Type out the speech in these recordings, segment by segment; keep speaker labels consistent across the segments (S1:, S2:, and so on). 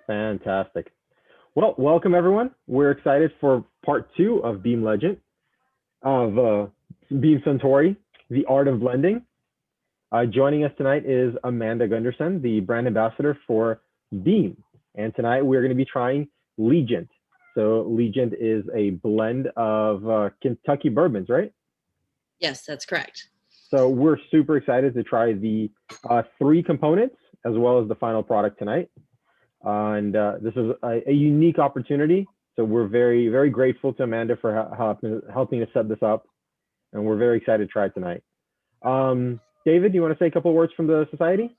S1: Fantastic. Well, welcome everyone. We're excited for part two of Beam Legend of Beam Suntory, the art of blending. Joining us tonight is Amanda Gunderson, the brand ambassador for Beam. And tonight we're going to be trying Legent. So Legent is a blend of Kentucky bourbons, right?
S2: Yes, that's correct.
S1: So we're super excited to try the three components as well as the final product tonight. And this is a unique opportunity. So we're very, very grateful to Amanda for helping us set this up. And we're very excited to try it tonight. David, do you want to say a couple of words from the society?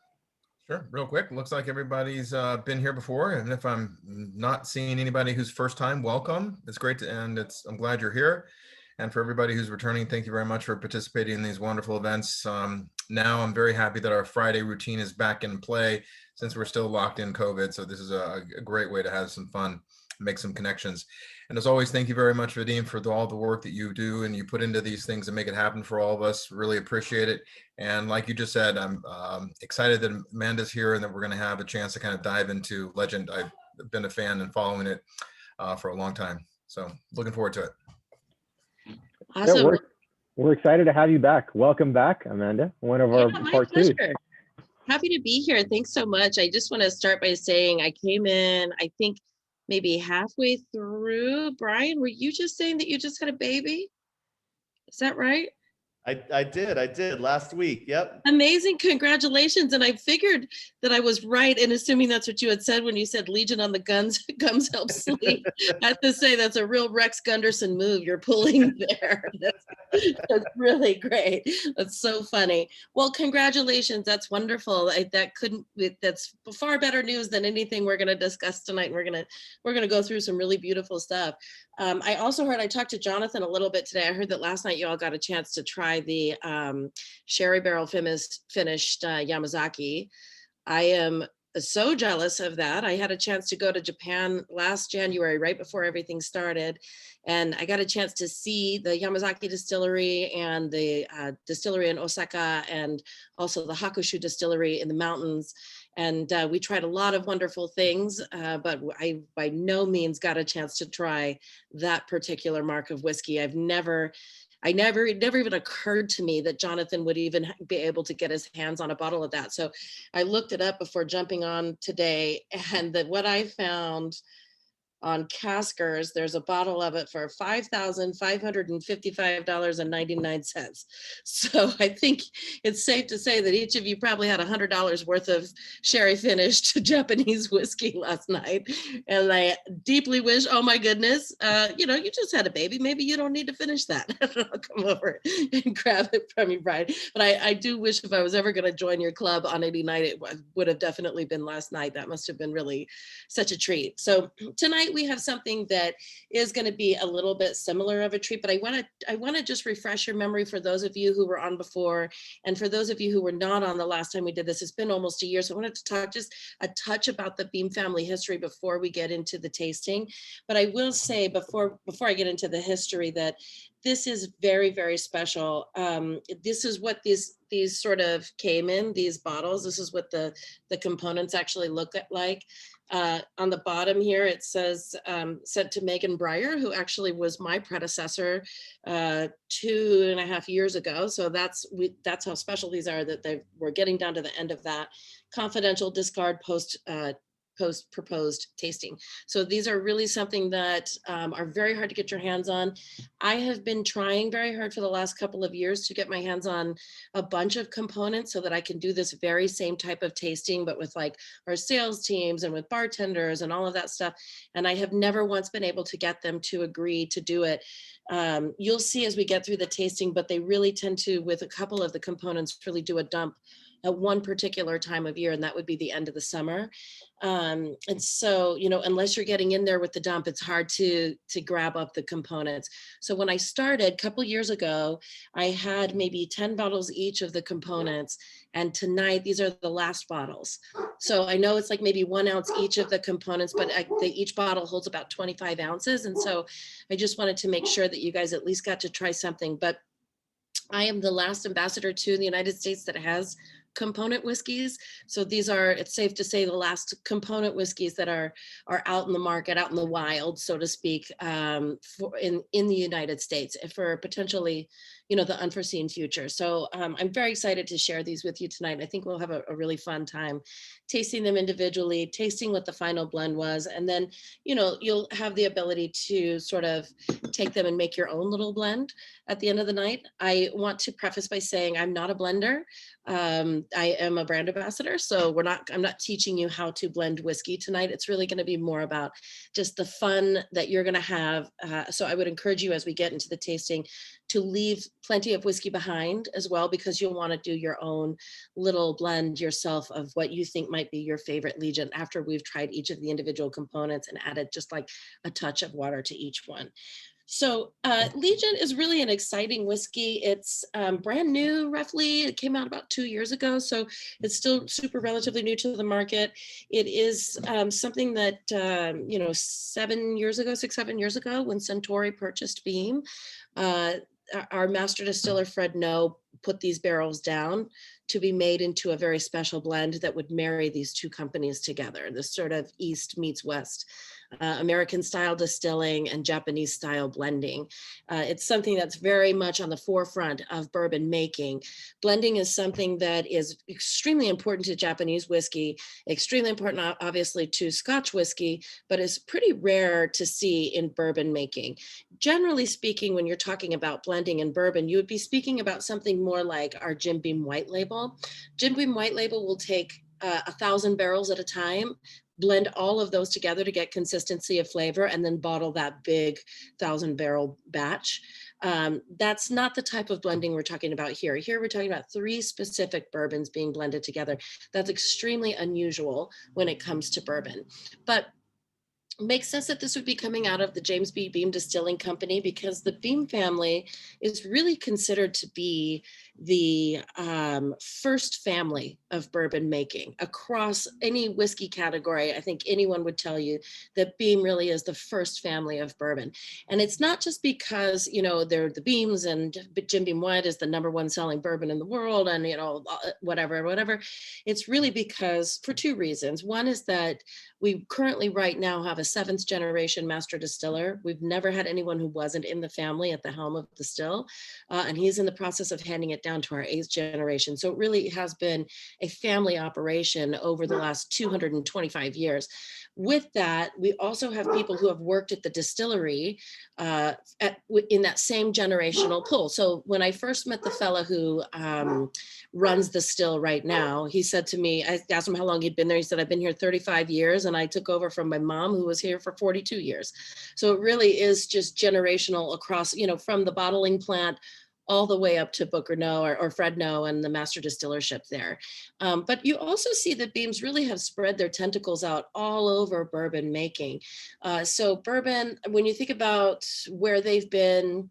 S3: Sure, real quick. Looks like everybody's been here before. And if I'm not seeing anybody who's first time, welcome. It's great I'm glad you're here. And for everybody who's returning, thank you very much for participating in these wonderful events. Now I'm very happy that our Friday routine is back in play since we're still locked in COVID. So this is a great way to have some fun, make some connections. And as always, thank you very much, Vadim, for all the work that you do and you put into these things and make it happen for all of us. Really appreciate it. And like you just said, I'm excited that Amanda's here and that we're going to have a chance to kind of dive into Legend. I've been a fan and following it for a long time. So looking forward to it.
S2: Awesome.
S1: Yeah, we're excited to have you back. Welcome back, Amanda. One of our part two.
S2: Happy to be here. Thanks so much. I just want to start by saying I came in, I think maybe halfway through. Brian, were you just saying that you just had a baby? Is that right?
S4: I did last week. Yep.
S2: Amazing. Congratulations. And I figured that I was right in assuming that's what you had said when you said Legent on the gums help sleep. I have to say that's a real Rex Gunderson move you're pulling there. That's really great. That's so funny. Well, congratulations. That's wonderful. That's far better news than anything we're going to discuss tonight. We're going to go through some really beautiful stuff. I also heard, I talked to Jonathan a little bit today. I heard that last night you all got a chance to try the sherry barrel finished Yamazaki. I am so jealous of that. I had a chance to go to Japan last January, right before everything started. And I got a chance to see the Yamazaki distillery and the distillery in Osaka and also the Hakushu distillery in the mountains. And we tried a lot of wonderful things, but I by no means got a chance to try that particular mark of whiskey. It never even occurred to me that Jonathan would even be able to get his hands on a bottle of that. So I looked it up before jumping on today, and that what I found on Caskers, there's a bottle of it for $5,555.99. So I think it's safe to say that each of you probably had $100 worth of sherry finished Japanese whiskey last night. And I deeply wish, oh my goodness, you just had a baby. Maybe you don't need to finish that. I'll come over and grab it from you, Brian. But I do wish if I was ever going to join your club on any night, it would have definitely been last night. That must have been really such a treat. So tonight, we have something that is going to be a little bit similar of a treat, but I want to just refresh your memory for those of you who were on before, and for those of you who were not on the last time we did this. It's been almost a year, so I wanted to talk just a touch about the Beam family history before we get into the tasting. But I will say before I get into the history that this is very, very special. This is what these sort of came in, these bottles. This is what the components actually look like. On the bottom here, it says, sent to Megan Breyer, who actually was my predecessor 2.5 years ago. So that's how special these are, that we're getting down to the end of that. Confidential discard post proposed tasting. So these are really something that are very hard to get your hands on. I have been trying very hard for the last couple of years to get my hands on a bunch of components so that I can do this very same type of tasting, but with like our sales teams and with bartenders and all of that stuff. And I have never once been able to get them to agree to do it. You'll see as we get through the tasting, but they really tend to, with a couple of the components, really do a dump at one particular time of year, and that would be the end of the summer. And so, unless you're getting in there with the dump, it's hard to grab up the components. So when I started a couple years ago, I had maybe 10 bottles each of the components. And tonight, these are the last bottles. So I know it's like maybe 1 ounce each of the components, but each bottle holds about 25 ounces. And so I just wanted to make sure that you guys at least got to try something. But I am the last ambassador to the United States that has component whiskeys. So these are, it's safe to say, the last component whiskeys that are out in the market, out in the wild, so to speak, in the United States for potentially, the unforeseen future. So I'm very excited to share these with you tonight. I think we'll have a really fun time tasting them individually, tasting what the final blend was, and then, you'll have the ability to sort of take them and make your own little blend at the end of the night. I want to preface by saying I'm not a blender. I am a brand ambassador, so I'm not teaching you how to blend whiskey tonight. It's really going to be more about just the fun that you're going to have. So I would encourage you, as we get into the tasting, to leave plenty of whiskey behind as well, because you'll want to do your own little blend yourself of what you think might be your favorite Legent after we've tried each of the individual components and added just like a touch of water to each one. So Legent is really an exciting whiskey. It's brand new, roughly. It came out about 2 years ago, so it's still super relatively new to the market. It is something that, 7 years ago, 6-7 years ago, when Suntory purchased Beam, our master distiller, Fred No, put these barrels down to be made into a very special blend that would marry these two companies together, this sort of East meets West. American style distilling and Japanese style blending. It's something that's very much on the forefront of bourbon making. Blending is something that is extremely important to Japanese whiskey, extremely important obviously to Scotch whiskey, but is pretty rare to see in bourbon making. Generally speaking, when you're talking about blending in bourbon, you would be speaking about something more like our Jim Beam White Label. Jim Beam White Label will take 1,000 barrels at a time, blend all of those together to get consistency of flavor, and then bottle that big 1,000-barrel batch. That's not the type of blending we're talking about here. Here we're talking about 3 specific bourbons being blended together. That's extremely unusual when it comes to bourbon. But makes sense that this would be coming out of the James B. Beam Distilling Company, because the Beam family is really considered to be the first family of bourbon making across any whiskey category. I think anyone would tell you that Beam really is the first family of bourbon. And it's not just because, they're the Beams and Jim Beam White is the #1 selling bourbon in the world and, whatever. It's really because, for 2 reasons. One is that we currently right now have a 7th generation master distiller. We've never had anyone who wasn't in the family at the helm of the still. And he's in the process of handing it down to our 8th generation. So it really has been a family operation over the last 225 years. With that, we also have people who have worked at the distillery in that same generational pool. So when I first met the fella who runs the still right now, he said to me, I asked him how long he'd been there. He said, I've been here 35 years and I took over from my mom who was here for 42 years. So it really is just generational across, from the bottling plant all the way up to Booker No or Fred No and the master distillership there. But you also see that Beams really have spread their tentacles out all over bourbon making. So bourbon, when you think about where they've been,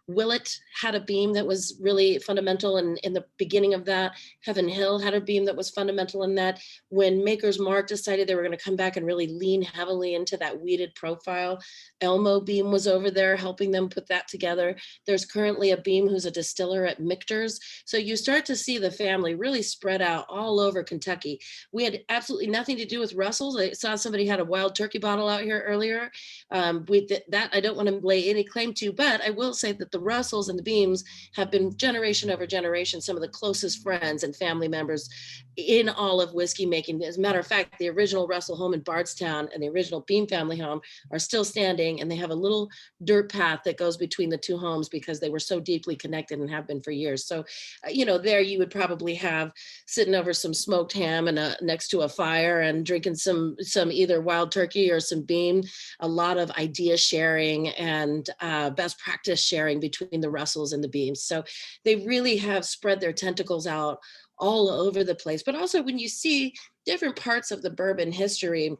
S2: Willett had a beam that was really fundamental in the beginning of that. Heaven Hill had a beam that was fundamental in that. When Maker's Mark decided they were going to come back and really lean heavily into that weeded profile, Elmo Beam was over there helping them put that together. There's currently a Beam who's a distiller at Michter's. So you start to see the family really spread out all over Kentucky. We had absolutely nothing to do with Russell's. I saw somebody had a Wild Turkey bottle out here earlier. That I don't want to lay any claim to, but I will say that the Russells and the Beams have been generation over generation some of the closest friends and family members in all of whiskey making. As a matter of fact, the original Russell home in Bardstown and the original Beam family home are still standing, and they have a little dirt path that goes between the 2 homes because they were so deeply connected and have been for years. So, there you would probably have sitting over some smoked ham and next to a fire and drinking some either Wild Turkey or some Beam, a lot of idea sharing and best practice sharing between the Russells and the Beams. So they really have spread their tentacles out all over the place. But also when you see different parts of the bourbon history,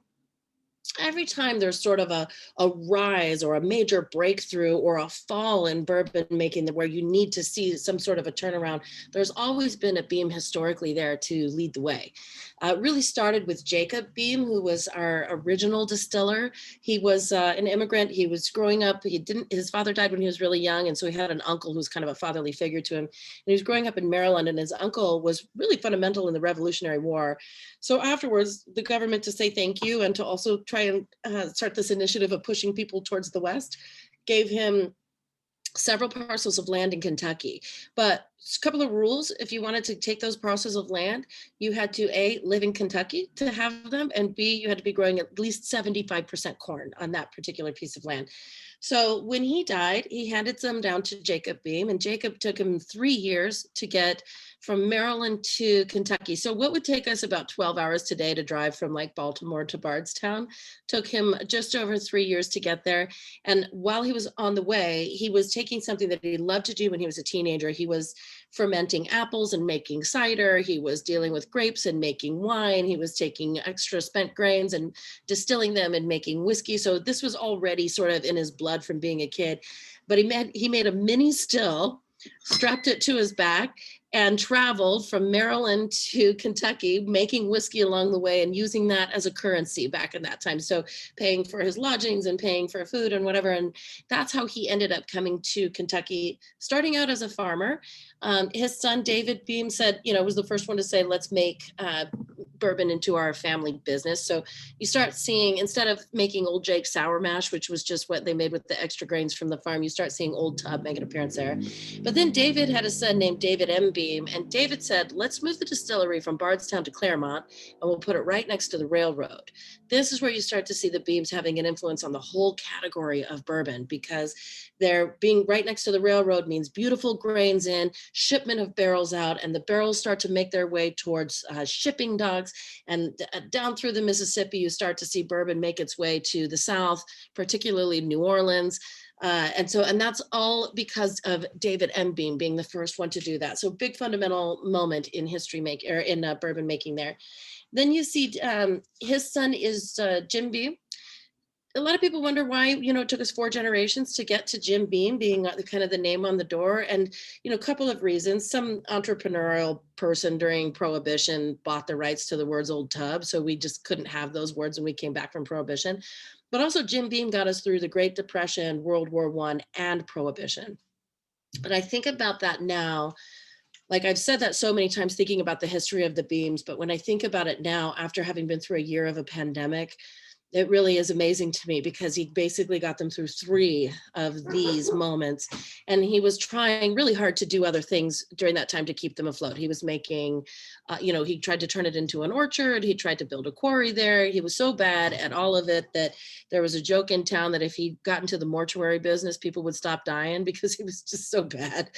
S2: every time there's sort of a rise or a major breakthrough or a fall in bourbon making where you need to see some sort of a turnaround, there's always been a Beam historically there to lead the way. It really started with Jacob Beam, who was our original distiller. He was an immigrant. He was growing up. His father died when he was really young. And so he had an uncle who was kind of a fatherly figure to him. And he was growing up in Maryland, and his uncle was really fundamental in the Revolutionary War. So afterwards, the government, to say thank you and to also try and start this initiative of pushing people towards the West, gave him several parcels of land in Kentucky. But a couple of rules: if you wanted to take those parcels of land, you had to A, live in Kentucky to have them, and B, you had to be growing at least 75% corn on that particular piece of land. So when he died, he handed them down to Jacob Beam, and Jacob took him 3 years to get from Maryland to Kentucky. So what would take us about 12 hours today to drive from like Baltimore to Bardstown took him just over 3 years to get there. And while he was on the way, he was taking something that he loved to do when he was a teenager. He was fermenting apples and making cider. He was dealing with grapes and making wine. He was taking extra spent grains and distilling them and making whiskey. So this was already sort of in his blood from being a kid. But he made a mini still, strapped it to his back, and traveled from Maryland to Kentucky, making whiskey along the way and using that as a currency back in that time. So paying for his lodgings and paying for food and whatever. And that's how he ended up coming to Kentucky, starting out as a farmer. His son, David Beam, said, was the first one to say, let's make bourbon into our family business. So you start seeing, instead of making Old Jake sour mash, which was just what they made with the extra grains from the farm, you start seeing Old Tub make an appearance there. But then David had a son named David M. Beam, and David said, let's move the distillery from Bardstown to Claremont, and we'll put it right next to the railroad. This is where you start to see the Beams having an influence on the whole category of bourbon, because they're being right next to the railroad means beautiful grains in, shipment of barrels out, and the barrels start to make their way towards shipping docks. And down through the Mississippi, you start to see bourbon make its way to the South, particularly New Orleans. And that's all because of David M. Beam being the first one to do that. So big fundamental moment in bourbon making there. Then you see his son is Jim Beam. A lot of people wonder why, it took us 4 generations to get to Jim Beam being kind of the name on the door. And, a couple of reasons. Some entrepreneurial person during Prohibition bought the rights to the words Old Tub. So we just couldn't have those words when we came back from Prohibition. But also Jim Beam got us through the Great Depression, World War I, and Prohibition. And I think about that now. Like I've said that so many times, thinking about the history of the Beams, but when I think about it now, after having been through a year of a pandemic, it really is amazing to me, because he basically got them through 3 of these moments. And he was trying really hard to do other things during that time to keep them afloat. He was making, he tried to turn it into an orchard. He tried to build a quarry there. He was so bad at all of it that there was a joke in town that if he got into the mortuary business, people would stop dying, because he was just so bad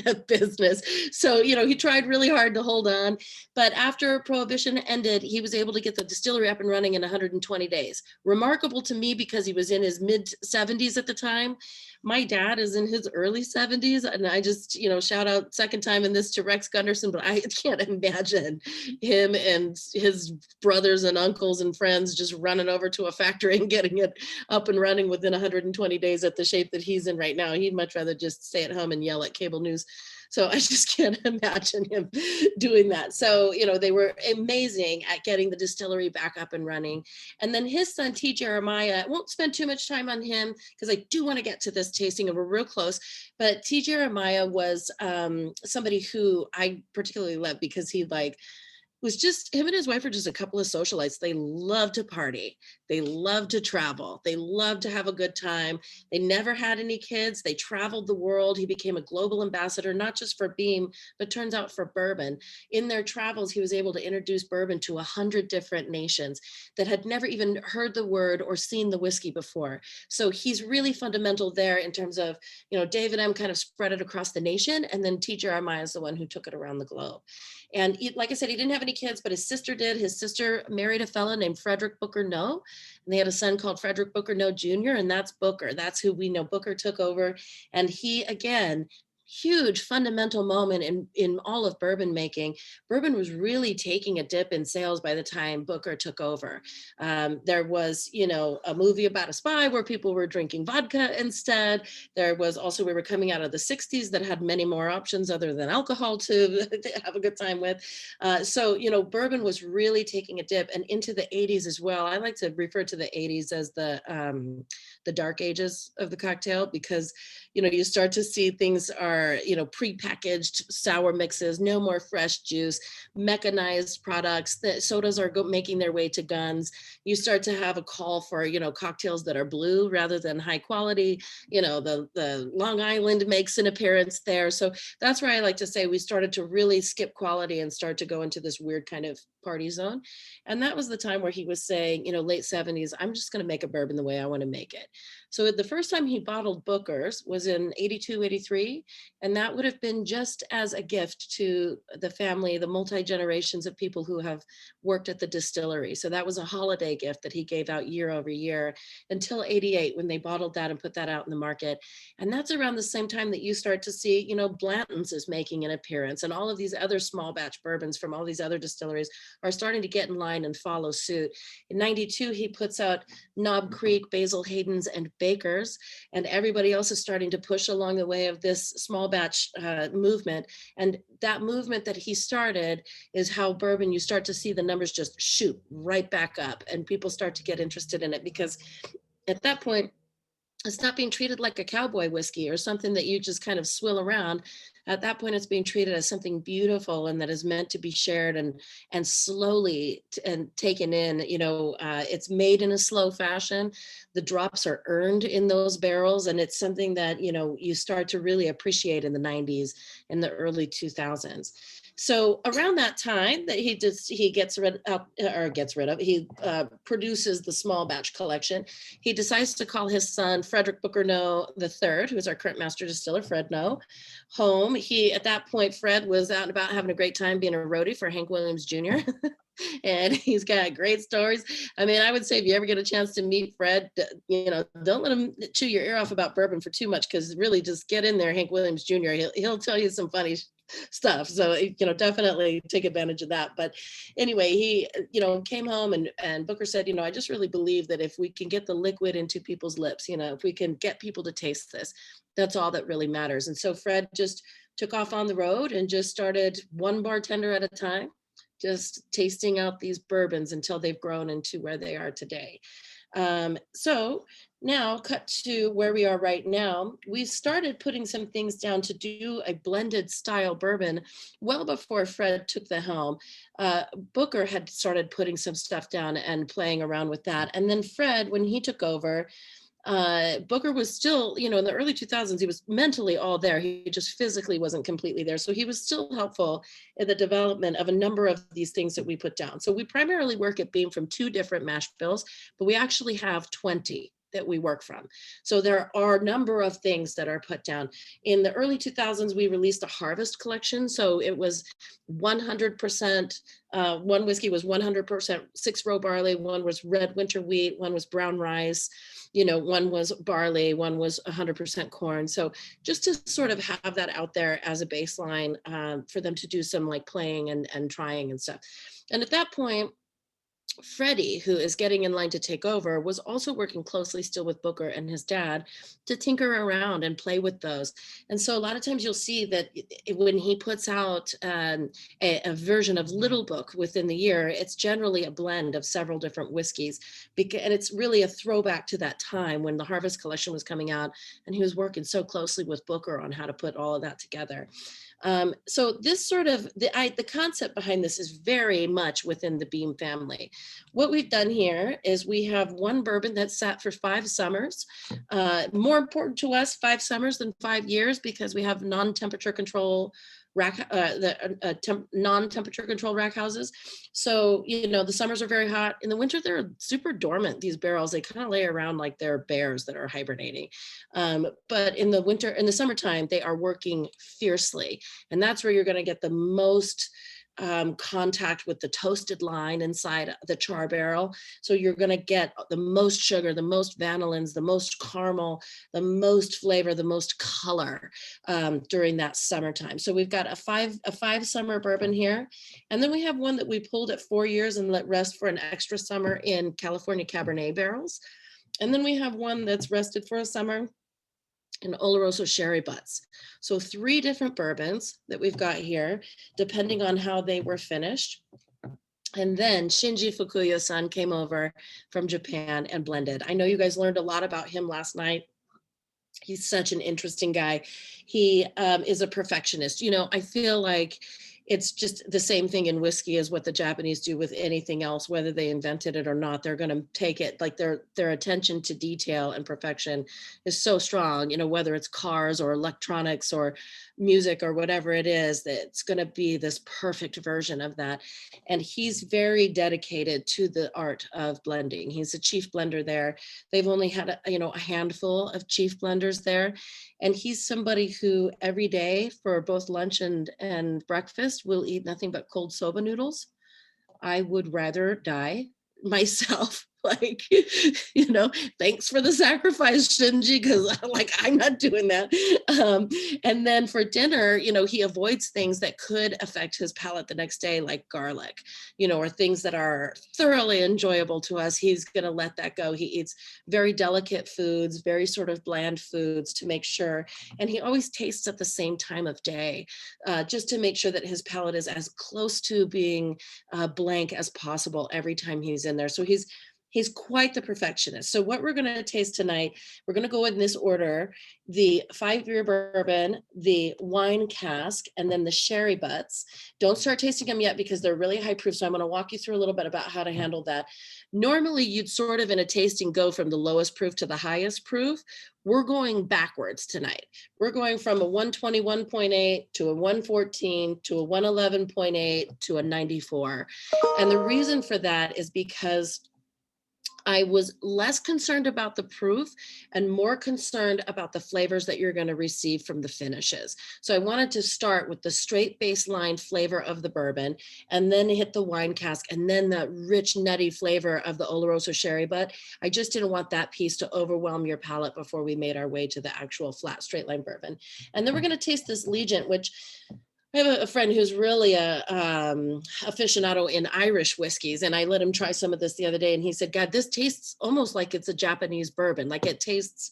S2: at business. So, he tried really hard to hold on. But after Prohibition ended, he was able to get the distillery up and running in 120 days. Remarkable to me, because he was in his mid 70s at the time. My dad is in his early 70s, and I just, shout out second time in this to Rex Gunderson, but I can't imagine him and his brothers and uncles and friends just running over to a factory and getting it up and running within 120 days at the shape that he's in right now. He'd much rather just stay at home and yell at cable news. So I just can't imagine him doing that. So, they were amazing at getting the distillery back up and running. And then his son, T. Jeremiah, I won't spend too much time on him, because I do want to get to this tasting and we're real close. But T. Jeremiah was somebody who I particularly love, because he was just, him and his wife are just a couple of socialites. They love to party. They love to travel. They love to have a good time. They never had any kids. They traveled the world. He became a global ambassador, not just for Beam, but turns out for bourbon. In their travels, he was able to introduce bourbon to 100 different nations that had never even heard the word or seen the whiskey before. So he's really fundamental there in terms of, David M. kind of spread it across the nation, and then T. Jeremiah is the one who took it around the globe. And like I said, he didn't have any kids, but his sister did. His sister married a fellow named Frederick Booker Noe, and they had a son called Frederick Booker Noe Jr., and that's Booker. That's who we know. Booker took over, and he, again, huge fundamental moment in all of bourbon making. Bourbon was really taking a dip in sales by the time Booker took over. There was, a movie about a spy where people were drinking vodka instead. There was also, we were coming out of the 60s that had many more options other than alcohol to have a good time with. So, bourbon was really taking a dip, and into the 80s as well. I like to refer to the 80s as the dark ages of the cocktail, because you start to see things are, pre-packaged sour mixes, no more fresh juice, mechanized products, that sodas are making their way to guns. You start to have a call for, cocktails that are blue rather than high quality. The Long Island makes an appearance there. So that's where I like to say we started to really skip quality and start to go into this weird kind of party zone. And that was the time where he was saying, late 70s, I'm just going to make a bourbon the way I want to make it. So the first time he bottled Booker's was in 82, 83. And that would have been just as a gift to the family, the multi-generations of people who have worked at the distillery. So that was a holiday gift that he gave out year over year until 88, when they bottled that and put that out in the market. And that's around the same time that you start to see, Blanton's is making an appearance, and all of these other small batch bourbons from all these other distilleries are starting to get in line and follow suit. In 92, he puts out Knob Creek, Basil Hayden's, and Baker's, and everybody else is starting to push along the way of this small batch movement. And that movement that he started is how bourbon, you start to see the numbers just shoot right back up, and people start to get interested in it, because at that point, it's not being treated like a cowboy whiskey or something that you just kind of swill around. At that point, it's being treated as something beautiful and that is meant to be shared and slowly and taken in. It's made in a slow fashion. The drops are earned in those barrels, and it's something that you start to really appreciate in the 90s and the early 2000s. So around that time that he produces the small batch collection, he decides to call his son Frederick Booker Noe III, who is our current master distiller, Fred Noe, home. At that point, Fred was out and about having a great time being a roadie for Hank Williams Jr. And he's got great stories. I mean, I would say if you ever get a chance to meet Fred, don't let him chew your ear off about bourbon for too much, because really just get in there, Hank Williams Jr. He'll tell you some funny stuff. So, definitely take advantage of that. But anyway, he, came home and Booker said, I just really believe that if we can get the liquid into people's lips, if we can get people to taste this, that's all that really matters. And so Fred just took off on the road and just started one bartender at a time, just tasting out these bourbons until they've grown into where they are today. So now cut to where we are right now. We started putting some things down to do a blended style bourbon well before Fred took the helm. Booker had started putting some stuff down and playing around with that. And then Fred, when he took over, Booker was still, in the early 2000s, he was mentally all there. He just physically wasn't completely there. So he was still helpful in the development of a number of these things that we put down. So we primarily work at Beam from 2 different mash bills, but we actually have 20 that we work from. So there are a number of things that are put down. In the early 2000s, we released a harvest collection. So it was 100%, one whiskey was 100% 6-row barley, one was red winter wheat, one was brown rice, one was barley, one was 100% corn. So just to sort of have that out there as a baseline for them to do some like playing and trying and stuff. And at that point, Freddie, who is getting in line to take over, was also working closely still with Booker and his dad to tinker around and play with those. And so a lot of times you'll see that when he puts out a version of Little Book within the year, it's generally a blend of several different whiskeys. And it's really a throwback to that time when the Harvest Collection was coming out, and he was working so closely with Booker on how to put all of that together. So this sort of, the concept behind this is very much within the Beam family. What we've done here is we have one bourbon that's sat for 5 summers. More important to us, 5 summers than 5 years, because we have non-temperature control non-temperature controlled rack houses. So, the summers are very hot. In the winter, they're super dormant, these barrels. They kind of lay around like they're bears that are hibernating. But in the summertime, they are working fiercely. And that's where you're going to get the most contact with the toasted line inside the char barrel. So you're going to get the most sugar, the most vanillins, the most caramel, the most flavor, the most color during that summertime. So we've got a five summer bourbon here. And then we have one that we pulled at 4 years and let rest for an extra summer in California Cabernet barrels. And then we have one that's rested for a summer in Oloroso sherry butts. So 3 different bourbons that we've got here, depending on how they were finished. And then Shinji Fukuyo-san came over from Japan and blended. I know you guys learned a lot about him last night. He's such an interesting guy. He is a perfectionist. You know, I feel like it's just the same thing in whiskey as what the Japanese do with anything else, whether they invented it or not. They're going to take it, like their attention to detail and perfection is so strong, you know, whether it's cars or electronics or music or whatever it is, that it's going to be this perfect version of that. And he's very dedicated to the art of blending. He's a chief blender there. They've only had a handful of chief blenders there. And he's somebody who every day for both lunch and breakfast will eat nothing but cold soba noodles. I would rather die myself. Like, thanks for the sacrifice, Shinji, because I'm not doing that. And then for dinner, he avoids things that could affect his palate the next day, like garlic, or things that are thoroughly enjoyable to us. He's going to let that go. He eats very delicate foods, very sort of bland foods to make sure. And he always tastes at the same time of day, just to make sure that his palate is as close to being blank as possible every time he's in there. So he's quite the perfectionist. So what we're going to taste tonight, we're going to go in this order: the 5-year bourbon, the wine cask, and then the sherry butts. Don't start tasting them yet because they're really high proof. So I'm going to walk you through a little bit about how to handle that. Normally you'd sort of in a tasting go from the lowest proof to the highest proof. We're going backwards tonight. We're going from a 121.8 to a 114 to a 111.8 to a 94. And the reason for that is because I was less concerned about the proof and more concerned about the flavors that you're going to receive from the finishes. So I wanted to start with the straight baseline flavor of the bourbon and then hit the wine cask and then the rich nutty flavor of the Oloroso sherry butt. I just didn't want that piece to overwhelm your palate before we made our way to the actual flat straight line bourbon. And then we're going to taste this Legent, which I have a friend who's really a aficionado in Irish whiskeys, and I let him try some of this the other day, and he said, God, this tastes almost like it's a Japanese bourbon. Like it tastes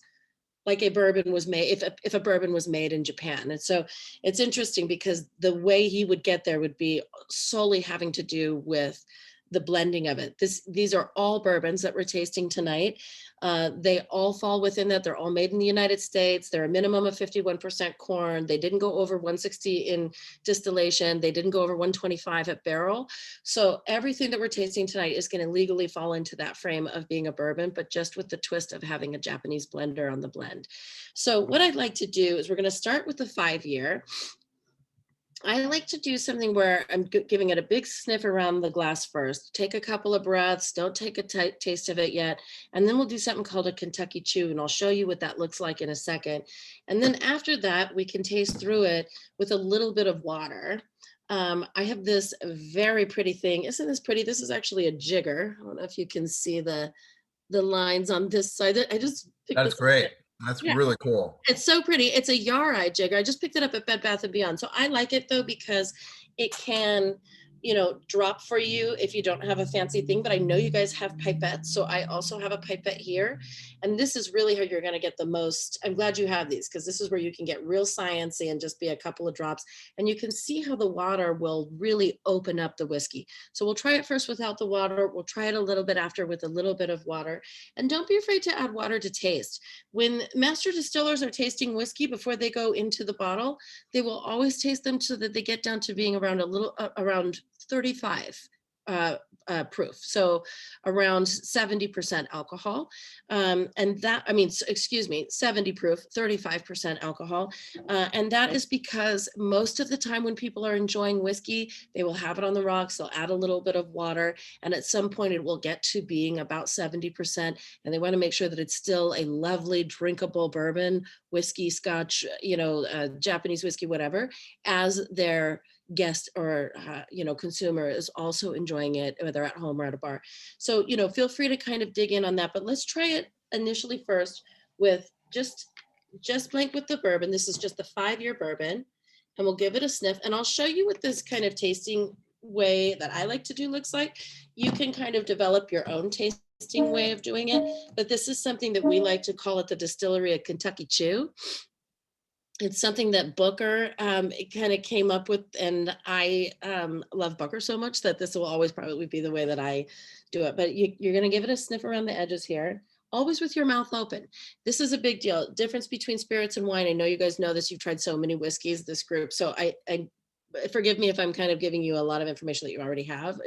S2: like a bourbon was made, if a bourbon was made in Japan. And so it's interesting because the way he would get there would be solely having to do with the blending of it. These are all bourbons that we're tasting tonight. They all fall within that. They're all made in the United States. They're a minimum of 51% corn. They didn't go over 160 in distillation. They didn't go over 125 at barrel. So everything that we're tasting tonight is going to legally fall into that frame of being a bourbon, but just with the twist of having a Japanese blender on the blend. So what I'd like to do is we're going to start with the 5-year. I like to do something where I'm giving it a big sniff around the glass first. Take a couple of breaths, don't take a taste of it yet. And then we'll do something called a Kentucky Chew, and I'll show you what that looks like in a second. And then after that, we can taste through it with a little bit of water. I have this very pretty thing. Isn't this pretty? This is actually a jigger. I don't know if you can see the lines on this side. I just picked
S3: That's
S2: this
S3: great.
S2: up.
S3: That's
S2: Yeah.
S3: really cool.
S2: It's so pretty. It's a Yareye jigger. I just picked it up at Bed Bath & Beyond. So I like it though, because it can, drop for you if you don't have a fancy thing, but I know you guys have pipettes. So I also have a pipette here. And this is really how you're going to get the most. I'm glad you have these because this is where you can get real sciencey and just be a couple of drops. And you can see how the water will really open up the whiskey. So we'll try it first without the water. We'll try it a little bit after with a little bit of water. And don't be afraid to add water to taste. When master distillers are tasting whiskey before they go into the bottle, they will always taste them so that they get down to being around around 35 proof. So around 70% alcohol. And that, 70 proof, 35% alcohol. And that is because most of the time when people are enjoying whiskey, they will have it on the rocks. They'll add a little bit of water. And at some point it will get to being about 70%. And they want to make sure that it's still a lovely, drinkable bourbon, whiskey, scotch, Japanese whiskey, whatever, as they're guest or, consumer is also enjoying it, whether at home or at a bar. So, feel free to kind of dig in on that, but let's try it initially first with just blank with the bourbon. This is just the 5-year bourbon, and we'll give it a sniff. And I'll show you what this kind of tasting way that I like to do looks like. You can kind of develop your own tasting way of doing it, but this is something that we like to call it the Distillery of Kentucky Chew. It's something that Booker it kind of came up with, and I love Booker so much that this will always probably be the way that I do it. But you're going to give it a sniff around the edges here, always with your mouth open. This is a big deal. Difference between spirits and wine. I know you guys know this. You've tried so many whiskeys, this group. So I forgive me if I'm kind of giving you a lot of information that you already have.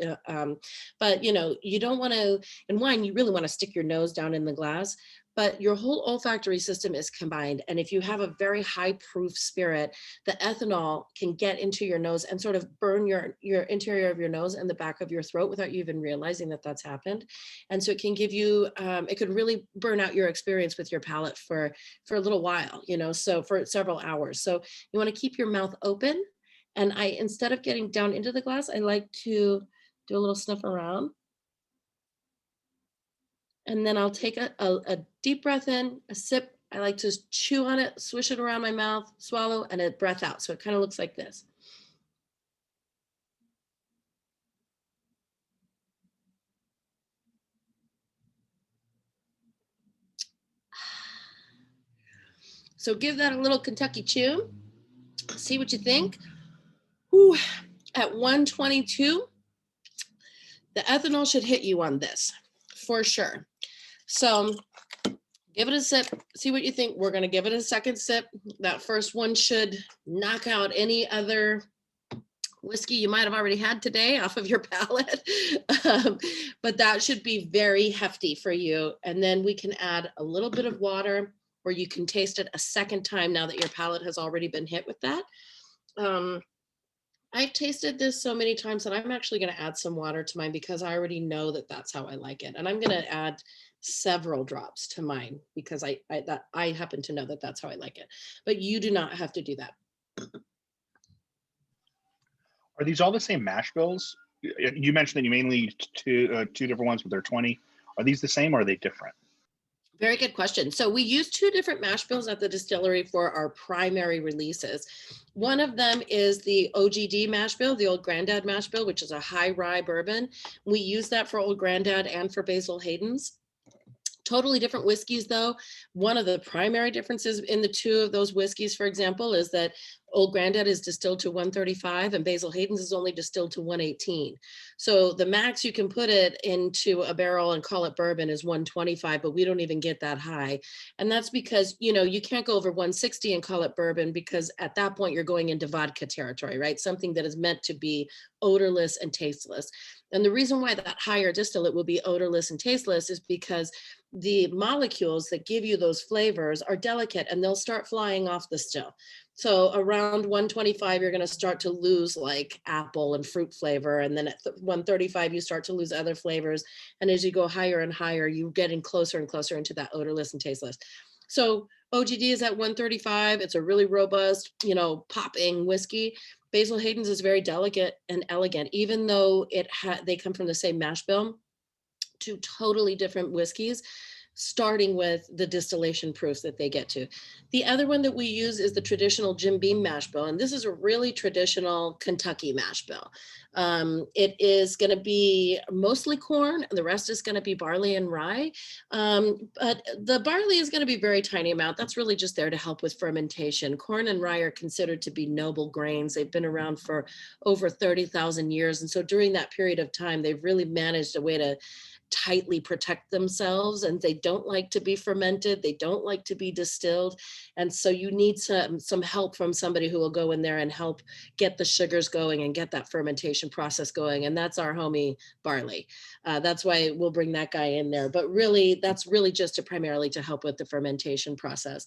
S2: But you don't want to, in wine, you really want to stick your nose down in the glass, but your whole olfactory system is combined. And if you have a very high proof spirit, the ethanol can get into your nose and sort of burn your interior of your nose and the back of your throat without you even realizing that that's happened. And so it can give you, it could really burn out your experience with your palate for a little while, so for several hours. So you want to keep your mouth open. And instead of getting down into the glass, I like to do a little sniff around. And then I'll take a deep breath in, a sip. I like to chew on it, swish it around my mouth, swallow, and a breath out. So it kind of looks like this. So give that a little Kentucky chew. See what you think. Whew. At 122, the ethanol should hit you on this for sure. So give it a sip, see what you think. We're going to give it a second sip. That first one should knock out any other whiskey you might have already had today off of your palate. But that should be very hefty for you. And then we can add a little bit of water, or you can taste it a second time now that your palate has already been hit with that. I've tasted this so many times that I'm actually going to add some water to mine because I already know that that's how I like it. And I'm going to add several drops to mine because I happen to know that that's how I like it. But you do not have to do that.
S5: Are these all the same mash bills? You mentioned that you mainly used two different ones, but they're 20. Are these the same or are they different?
S2: Very good question. So we use 2 different mash bills at the distillery for our primary releases. One of them is the OGD mash bill, the Old Grandad mash bill, which is a high rye bourbon. We use that for Old Grandad and for Basil Hayden's. Totally different whiskeys though. One of the primary differences in the 2 of those whiskeys, for example, is that Old Grandad is distilled to 135 and Basil Hayden's is only distilled to 118. So the max you can put it into a barrel and call it bourbon is 125, but we don't even get that high. And that's because, you can't go over 160 and call it bourbon because at that point you're going into vodka territory, right? Something that is meant to be odorless and tasteless. And the reason why that higher distillate will be odorless and tasteless is because the molecules that give you those flavors are delicate and they'll start flying off the still. So around 125, you're going to start to lose like apple and fruit flavor. And then at 135, you start to lose other flavors. And as you go higher and higher, you're getting closer and closer into that odorless and tasteless. So OGD is at 135. It's a really robust, popping whiskey. Basil Hayden's is very delicate and elegant, even though they come from the same mash bill. 2 totally different whiskeys, starting with the distillation proofs that they get to. The other one that we use is the traditional Jim Beam mash bill, and this is a really traditional Kentucky mash bill. It is going to be mostly corn, and the rest is going to be barley and rye. But the barley is going to be a very tiny amount. That's really just there to help with fermentation. Corn and rye are considered to be noble grains. They've been around for over 30,000 years. And so during that period of time, they've really managed a way to tightly protect themselves, and they don't like to be fermented. They don't like to be distilled. And so you need some help from somebody who will go in there and help get the sugars going and get that fermentation process going. And that's our homie barley. That's why we'll bring that guy in there. But really, that's really just primarily to help with the fermentation process.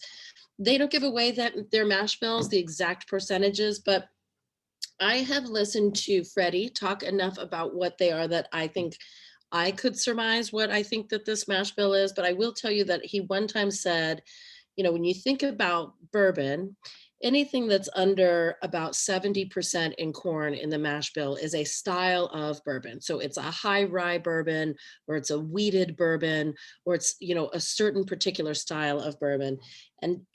S2: They don't give away their mash bills, the exact percentages, but I have listened to Freddie talk enough about what they are that I think I could surmise what I think that this mash bill is, but I will tell you that he one time said, when you think about bourbon, anything that's under about 70% in corn in the mash bill is a style of bourbon. So it's a high rye bourbon, or it's a wheated bourbon, or it's, you know, a certain particular style of bourbon. And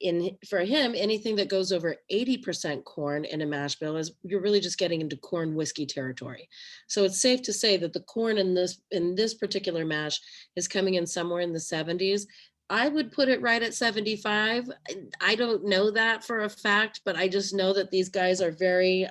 S2: for him, anything that goes over 80% corn in a mash bill is, you're really just getting into corn whiskey territory. So it's safe to say that the corn in this particular mash is coming in somewhere in the 70s. I would put it right at 75. I don't know that for a fact, but I just know that these guys are very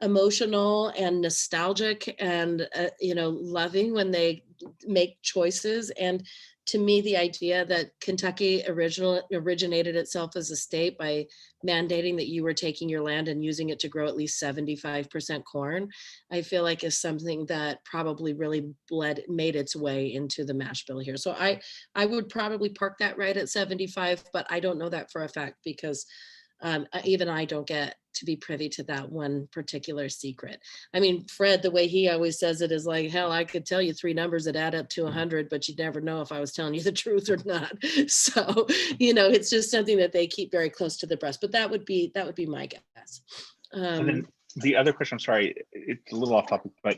S2: emotional and nostalgic and, you know, loving when they make choices. And to me, the idea that Kentucky originated itself as a state by mandating that you were taking your land and using it to grow at least 75% corn, I feel like is something that probably really made its way into the mash bill here. So I would probably park that right at 75, but I don't know that for a fact because even I don't get to be privy to that one particular secret. I mean, Fred, the way he always says it is like, hell, I could tell you 3 numbers that add up to 100, but you'd never know if I was telling you the truth or not. So, you know, it's just something that they keep very close to the breast, but that would be my guess.
S5: And then the other question, I'm sorry, it's a little off topic, but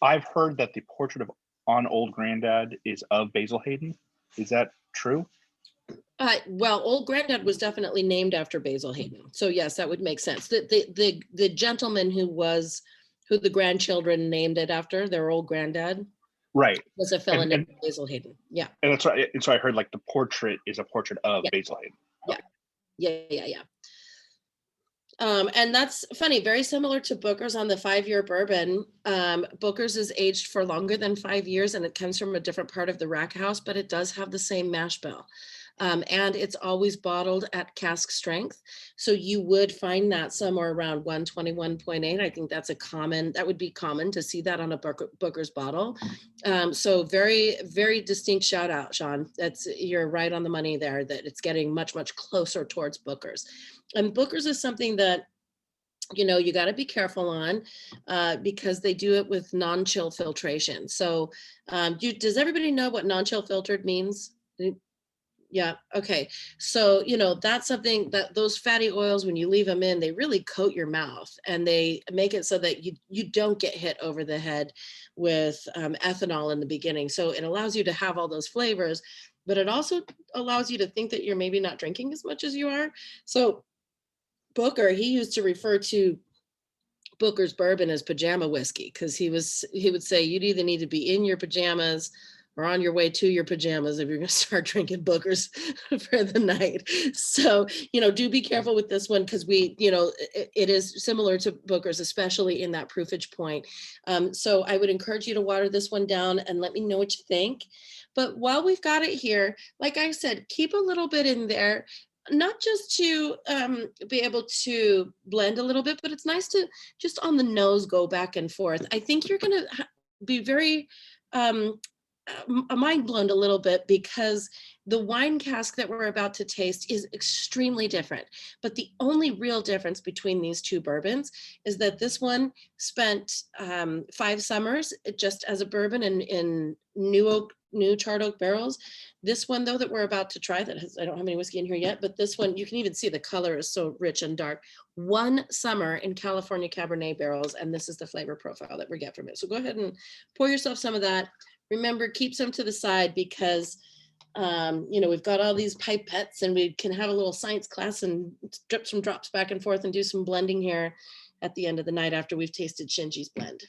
S5: I've heard that the portrait of On Old Granddad is of Basil Hayden. Is that true?
S2: Well, Old Granddad was definitely named after Basil Hayden. So yes, that would make sense. The gentleman who the grandchildren named it after, their old granddad,
S5: Right.
S2: was a fellow named Basil Hayden. Yeah.
S5: And that's right. And so I heard like the portrait is a portrait of Basil Hayden.
S2: Yeah. And that's funny, very similar to Booker's on the 5-year bourbon. Booker's is aged for longer than 5 years, and it comes from a different part of the rack house, but it does have the same mash bill. And it's always bottled at cask strength. So you would find that somewhere around 121.8. I think that would be common to see that on a Booker's bottle. So very, very distinct shout out, Sean. You're right on the money there, that it's getting much, much closer towards Booker's. And Booker's is something that, you know, you got to be careful on because they do it with non-chill filtration. So does everybody know what non-chill filtered means? Yeah. Okay. So, you know, that's something that those fatty oils, when you leave them in, they really coat your mouth, and they make it so that you don't get hit over the head with ethanol in the beginning. So it allows you to have all those flavors, but it also allows you to think that you're maybe not drinking as much as you are. So Booker, he used to refer to Booker's bourbon as pajama whiskey, because he would say you'd either need to be in your pajamas or on your way to your pajamas if you're going to start drinking Booker's for the night. So, you know, do be careful with this one, because it is similar to Booker's, especially in that proofage point. So I would encourage you to water this one down and let me know what you think. But while we've got it here, like I said, keep a little bit in there, not just to be able to blend a little bit, but it's nice to just on the nose go back and forth. I think you're going to be very mind blown a little bit, because the wine cask that we're about to taste is extremely different. But the only real difference between these two bourbons is that this one spent 5 summers just as a bourbon in new charred oak barrels. This one, though, that we're about to try, I don't have any whiskey in here yet, but this one, you can even see the color is so rich and dark. 1 summer in California Cabernet barrels, and this is the flavor profile that we get from it. So go ahead and pour yourself some of that. Remember, keep some to the side, because we've got all these pipettes, and we can have a little science class and drip some drops back and forth and do some blending here at the end of the night after we've tasted Shinji's blend.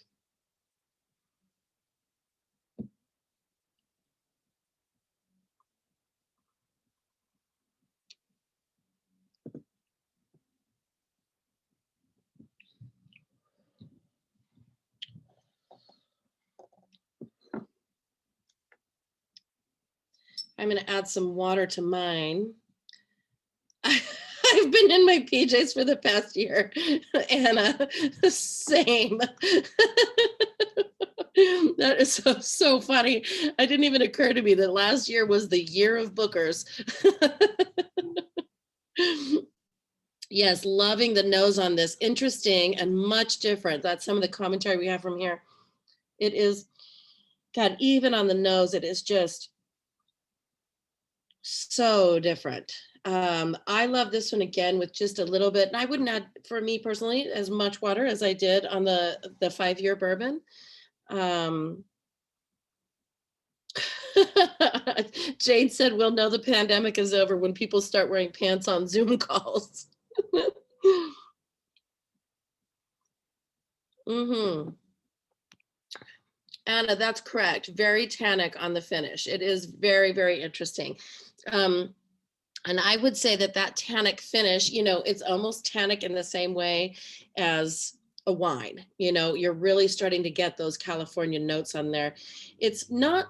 S2: I'm going to add some water to mine. I've been in my PJs for the past year, Anna. Same. That is so funny. It didn't even occur to me that last year was the year of Booker's. Yes, loving the nose on this. Interesting and much different. That's some of the commentary we have from here. It is, God, even on the nose, it is just so different. I love this one again with just a little bit, and I wouldn't add, for me personally, as much water as I did on the 5-year bourbon. Jade said, we'll know the pandemic is over when people start wearing pants on Zoom calls. Mm-hmm. Anna, that's correct. Very tannic on the finish. It is very, very interesting. And I would say that tannic finish, it's almost tannic in the same way as a wine. You're really starting to get those California notes on there. It's not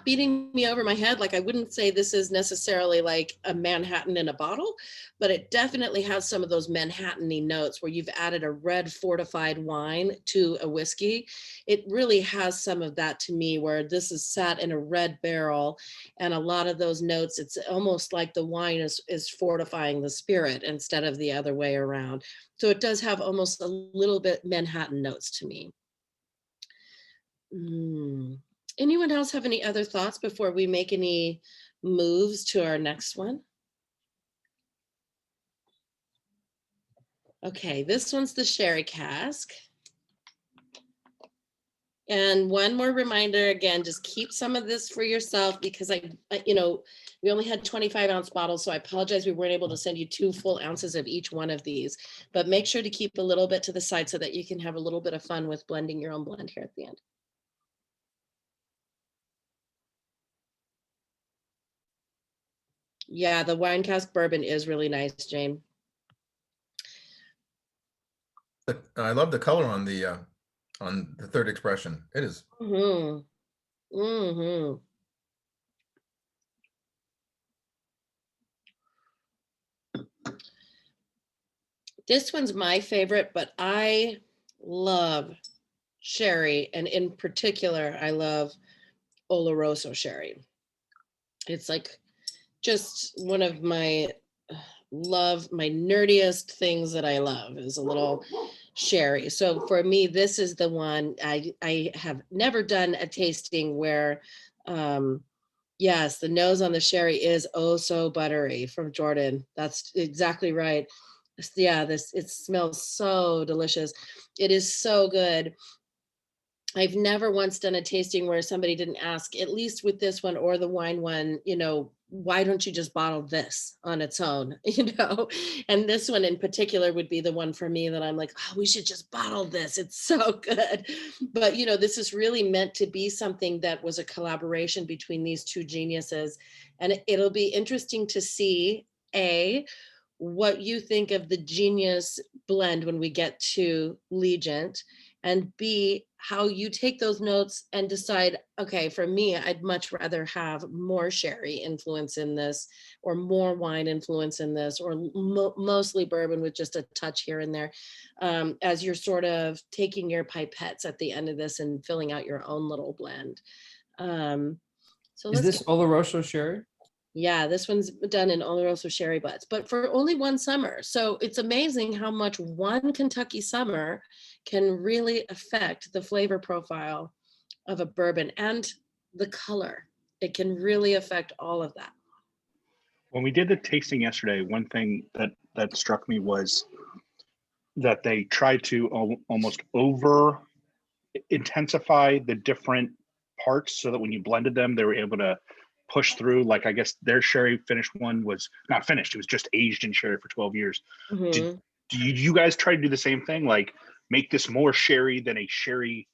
S2: beating me over my head. Like, I wouldn't say this is necessarily like a Manhattan in a bottle, but it definitely has some of those Manhattan-y notes where you've added a red fortified wine to a whiskey. It really has some of that to me, where this is sat in a red barrel, and a lot of those notes, it's almost like the wine is fortifying the spirit instead of the other way around. So it does have almost a little bit Manhattan notes to me. Anyone else have any other thoughts before we make any moves to our next one? Okay, this one's the sherry cask. And one more reminder, again, just keep some of this for yourself, because we only had 25-ounce bottles, so I apologize we weren't able to send you 2 full ounces of each one of these, but make sure to keep a little bit to the side so that you can have a little bit of fun with blending your own blend here at the end. Yeah, the wine cask bourbon is really nice, Jane.
S3: I love the color on the third expression. It is.
S2: Mm-hmm. Mm-hmm. This one's my favorite, but I love sherry, and in particular, I love Oloroso sherry. It's like just one of my nerdiest things that I love is a little sherry. So for me, this is the one. I have never done a tasting where, yes, the nose on the sherry is oh so buttery from Jordan. That's exactly right. Yeah, it smells so delicious. It is so good. I've never once done a tasting where somebody didn't ask, at least with this one or the wine one, why don't you just bottle this on its own, And this one in particular would be the one for me that I'm like, oh, we should just bottle this. It's so good. But, this is really meant to be something that was a collaboration between these two geniuses. And it'll be interesting to see, what you think of the genius blend when we get to Legent, and B, how you take those notes and decide, okay, for me, I'd much rather have more sherry influence in this, or more wine influence in this, or mostly bourbon with just a touch here and there, as you're sort of taking your pipettes at the end of this and filling out your own little blend. So
S6: is this Oloroso sherry?
S2: Yeah, this one's done in Oloroso sherry butts, but for only one summer. So it's amazing how much one Kentucky summer can really affect the flavor profile of a bourbon and the color. It can really affect all of that.
S5: When we did the tasting yesterday, one thing that struck me was that they tried to almost over intensify the different parts so that when you blended them, they were able to push through. Like, I guess their sherry finished one was not finished. It was just aged in sherry for 12 years.
S2: Mm-hmm.
S5: Do you guys try to do the same thing? Like, make this more sherry than a sherry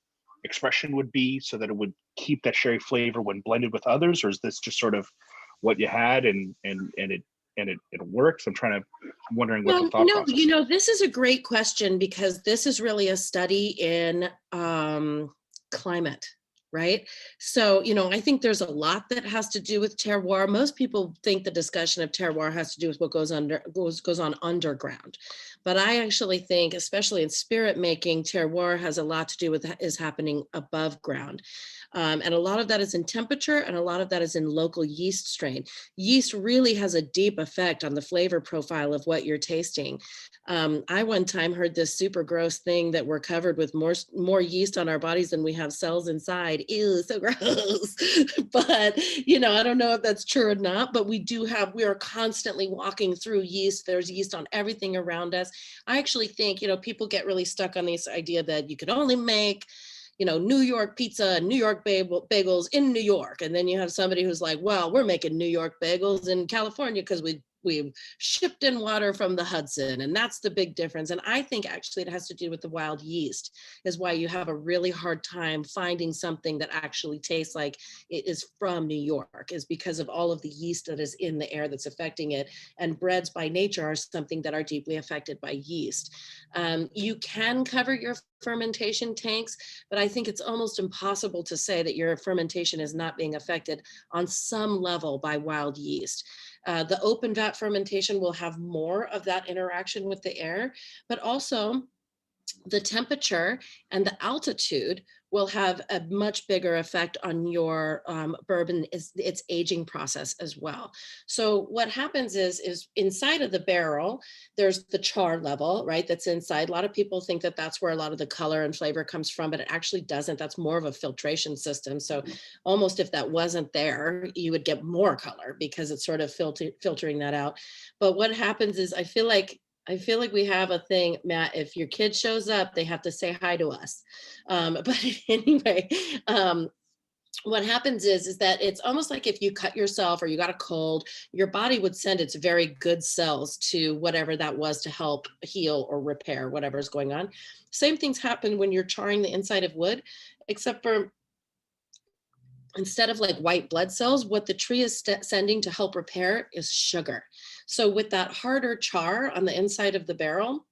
S5: expression would be so that it would keep that sherry flavor when blended with others? Or is this just sort of what you had and it works? I'm wondering what the thought process is.
S2: This is a great question, because this is really a study in climate, right? So, I think there's a lot that has to do with terroir. Most people think the discussion of terroir has to do with what goes on underground. But I actually think, especially in spirit making, terroir has a lot to do with is happening above ground. And a lot of that is in temperature, and a lot of that is in local yeast strain. Yeast really has a deep effect on the flavor profile of what you're tasting. I one time heard this super gross thing that we're covered with more yeast on our bodies than we have cells inside. Ew, so gross. But, I don't know if that's true or not, but we are constantly walking through yeast. There's yeast on everything around us. I actually think, people get really stuck on this idea that you could only make New York pizza and New York bagels in New York. And then you have somebody who's like, well, we're making New York bagels in California because we shipped in water from the Hudson. And that's the big difference. And I think actually it has to do with the wild yeast, is why you have a really hard time finding something that actually tastes like it is from New York, is because of all of the yeast that is in the air that's affecting it. And breads by nature are something that are deeply affected by yeast. You can cover your fermentation tanks, but I think it's almost impossible to say that your fermentation is not being affected on some level by wild yeast. The open vat fermentation will have more of that interaction with the air, but also the temperature and the altitude will have a much bigger effect on your bourbon, its aging process as well. So what happens is inside of the barrel, there's the char level, right? That's inside. A lot of people think that that's where a lot of the color and flavor comes from, but it actually doesn't. That's more of a filtration system. So almost if that wasn't there, you would get more color because it's sort of filtering that out. But what happens is I feel like we have a thing, Matt, if your kid shows up, they have to say hi to us. But anyway, what happens is that it's almost like if you cut yourself or you got a cold, your body would send its very good cells to whatever that was to help heal or repair whatever is going on. Same things happen when you're charring the inside of wood, except for instead of like white blood cells, what the tree is sending to help repair is sugar. So with that harder char on the inside of the barrel,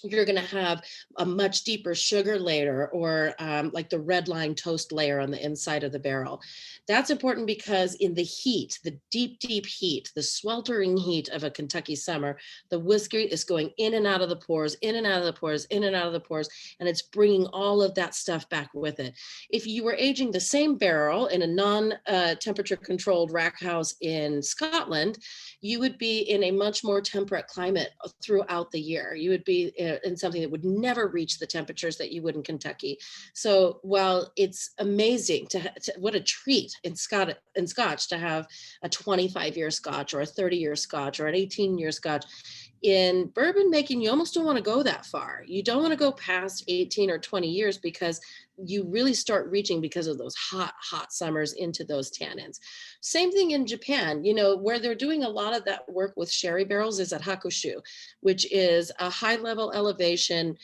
S2: you're going to have a much deeper sugar layer, or like the red line toast layer on the inside of the barrel. That's important because in the heat, the deep, deep heat, the sweltering heat of a Kentucky summer, the whiskey is going in and out of the pores, in and out of the pores, in and out of the pores, and it's bringing all of that stuff back with it. If you were aging the same barrel in a non-temperature controlled rack house in Scotland, you would be in a much more temperate climate throughout the year. You would be in something that would never reach the temperatures that you would in Kentucky. So while it's amazing what a treat in Scotch to have a 25-year Scotch or a 30-year Scotch or an 18-year Scotch, in bourbon making, you almost don't want to go that far. You don't want to go past 18 or 20 years because you really start reaching, because of those hot, hot summers, into those tannins. Same thing in Japan, where they're doing a lot of that work with sherry barrels is at Hakushu, which is a high level elevation,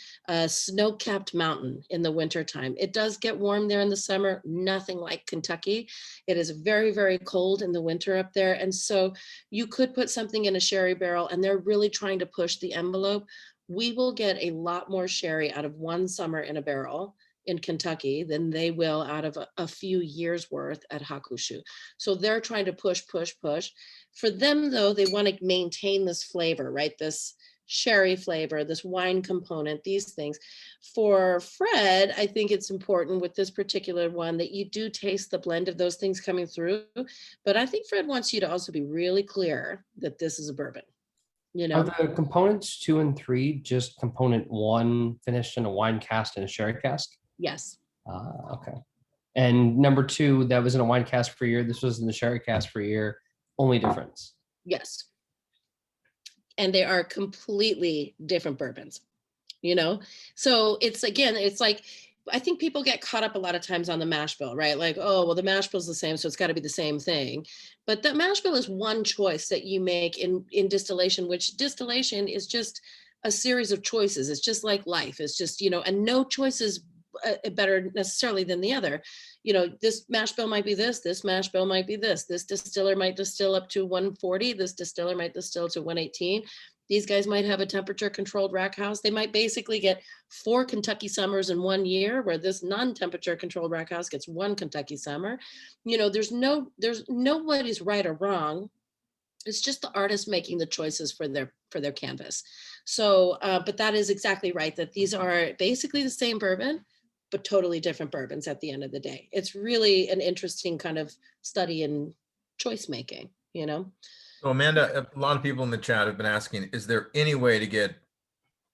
S2: snow-capped mountain in the wintertime. It does get warm there in the summer, nothing like Kentucky. It is very, very cold in the winter up there. And so you could put something in a sherry barrel, and they're really trying to push the envelope. We will get a lot more sherry out of one summer in a barrel in Kentucky than they will out of a few years worth at Hakushu. So they're trying to push. For them though, they want to maintain this flavor, right? This sherry flavor, this wine component, these things. For Fred, I think it's important with this particular one that you do taste the blend of those things coming through. But I think Fred wants you to also be really clear that this is a bourbon.
S6: Are the components 2 and 3 just component 1 finished in a wine cask and a sherry cask?
S2: Yes.
S6: Okay. And number 2, that was in a wine cask for a year. This was in the sherry cask for a year. Only difference.
S2: Yes. And they are completely different bourbons, So it's like, I think people get caught up a lot of times on the mash bill, right? Like, oh, well, the mash bill is the same, so it's got to be the same thing. But the mash bill is one choice that you make in distillation, which distillation is just a series of choices. It's just like life. It's just, and no choice is better necessarily than the other. This mash bill might be this mash bill might be this distiller might distill up to 140, this distiller might distill to 118. These guys might have a temperature controlled rack house. They might basically get 4 Kentucky summers in 1 year, where this non-temperature controlled rack house gets 1 Kentucky summer. There's nobody's right or wrong. It's just the artist making the choices for their canvas. So, but that is exactly right, that these are basically the same bourbon, but totally different bourbons at the end of the day. It's really an interesting kind of study in choice making, you know?
S3: So Amanda, a lot of people in the chat have been asking, is there any way to get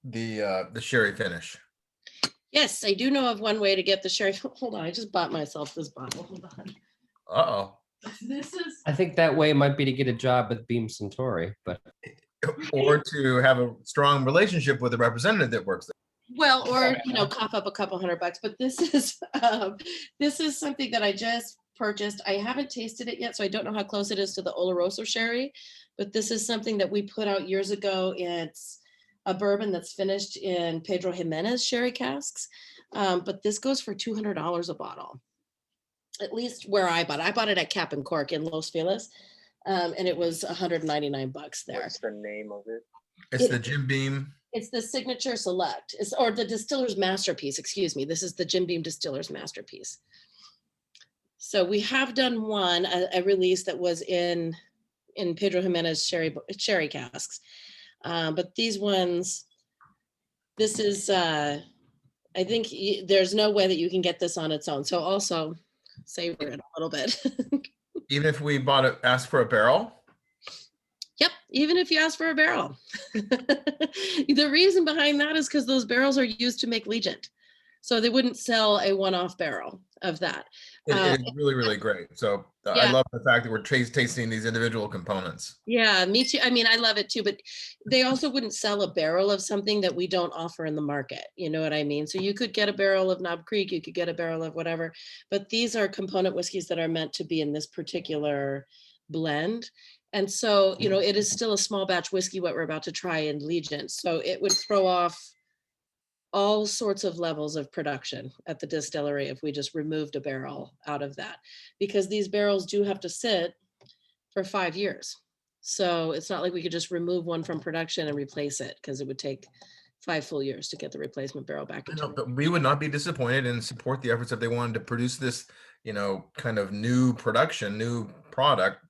S3: the sherry finish?
S2: Yes, I do know of one way to get the sherry. Hold on, I just bought myself this bottle. Hold on.
S3: Uh-oh.
S2: This is
S6: I think that way might be to get a job with Beam Centauri, but
S3: Or to have a strong relationship with a representative that works there.
S2: well, or cough up a couple $100. But this is something that I just purchased. I haven't tasted it yet, so I don't know how close it is to the Oloroso sherry. But this is something that we put out years ago. It's a bourbon that's finished in Pedro Jimenez sherry casks. But this goes for $200 a bottle. At least where I bought it. I bought it at Cap and Cork in Los Feliz. And it was $199 there.
S7: What's the name of it?
S3: It's the Jim Beam.
S2: It's the Signature Select, or the Distiller's Masterpiece, excuse me. This is the Jim Beam Distiller's Masterpiece. So we have done one, a release that was in Pedro Jimenez sherry casks. But these ones, this is, I think there's no way that you can get this on its own. So also savor it a little bit.
S3: Even if we asked for a barrel?
S2: Yep, even if you ask for a barrel. The reason behind that is because those barrels are used to make Legent. So they wouldn't sell a one-off barrel of that.
S3: It's really, really great. So I
S2: Yeah.
S3: love the fact that we're tasting these individual components.
S2: Yeah, me too. I mean, I love it too, but they also wouldn't sell a barrel of something that we don't offer in the market. You know what I mean? So you could get a barrel of Knob Creek, you could get a barrel of whatever, but these are component whiskeys that are meant to be in this particular blend. And so, it is still a small batch whiskey, what we're about to try in Legent. So it would throw off all sorts of levels of production at the distillery if we just removed a barrel out of that, because these barrels do have to sit for 5 years. So it's not like we could just remove one from production and replace it, because it would take 5 full years to get the replacement barrel back.
S3: I know, but we would not be disappointed and support the efforts if they wanted to produce this, kind of new production, new product.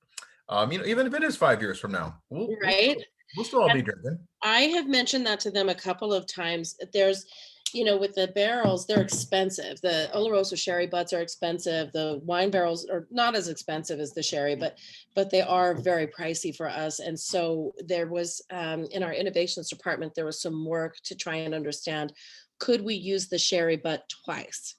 S3: Even if it is 5 years from now,
S2: Right.
S3: We'll still all be drinking.
S2: I have mentioned that to them a couple of times. There's, with the barrels, they're expensive. The Oloroso sherry butts are expensive. The wine barrels are not as expensive as the sherry, but they are very pricey for us. And so there was, in our innovations department, there was some work to try and understand, could we use the sherry butt twice?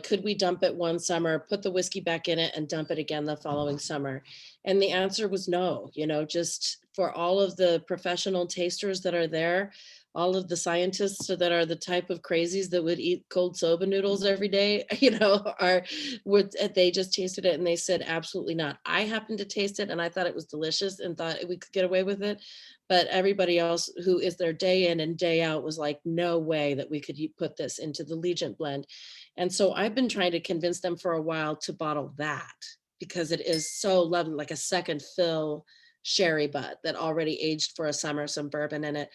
S2: Could we dump it one summer, put the whiskey back in it and dump it again the following summer? And the answer was no, just for all of the professional tasters that are there, all of the scientists that are the type of crazies that would eat cold soba noodles every day, they just tasted it and they said, absolutely not. I happened to taste it and I thought it was delicious and thought we could get away with it. But everybody else who is there day in and day out was like, no way that we could put this into the Legent blend. And so I've been trying to convince them for a while to bottle that, because it is so lovely, like a second fill sherry butt that already aged for a summer, some bourbon in it.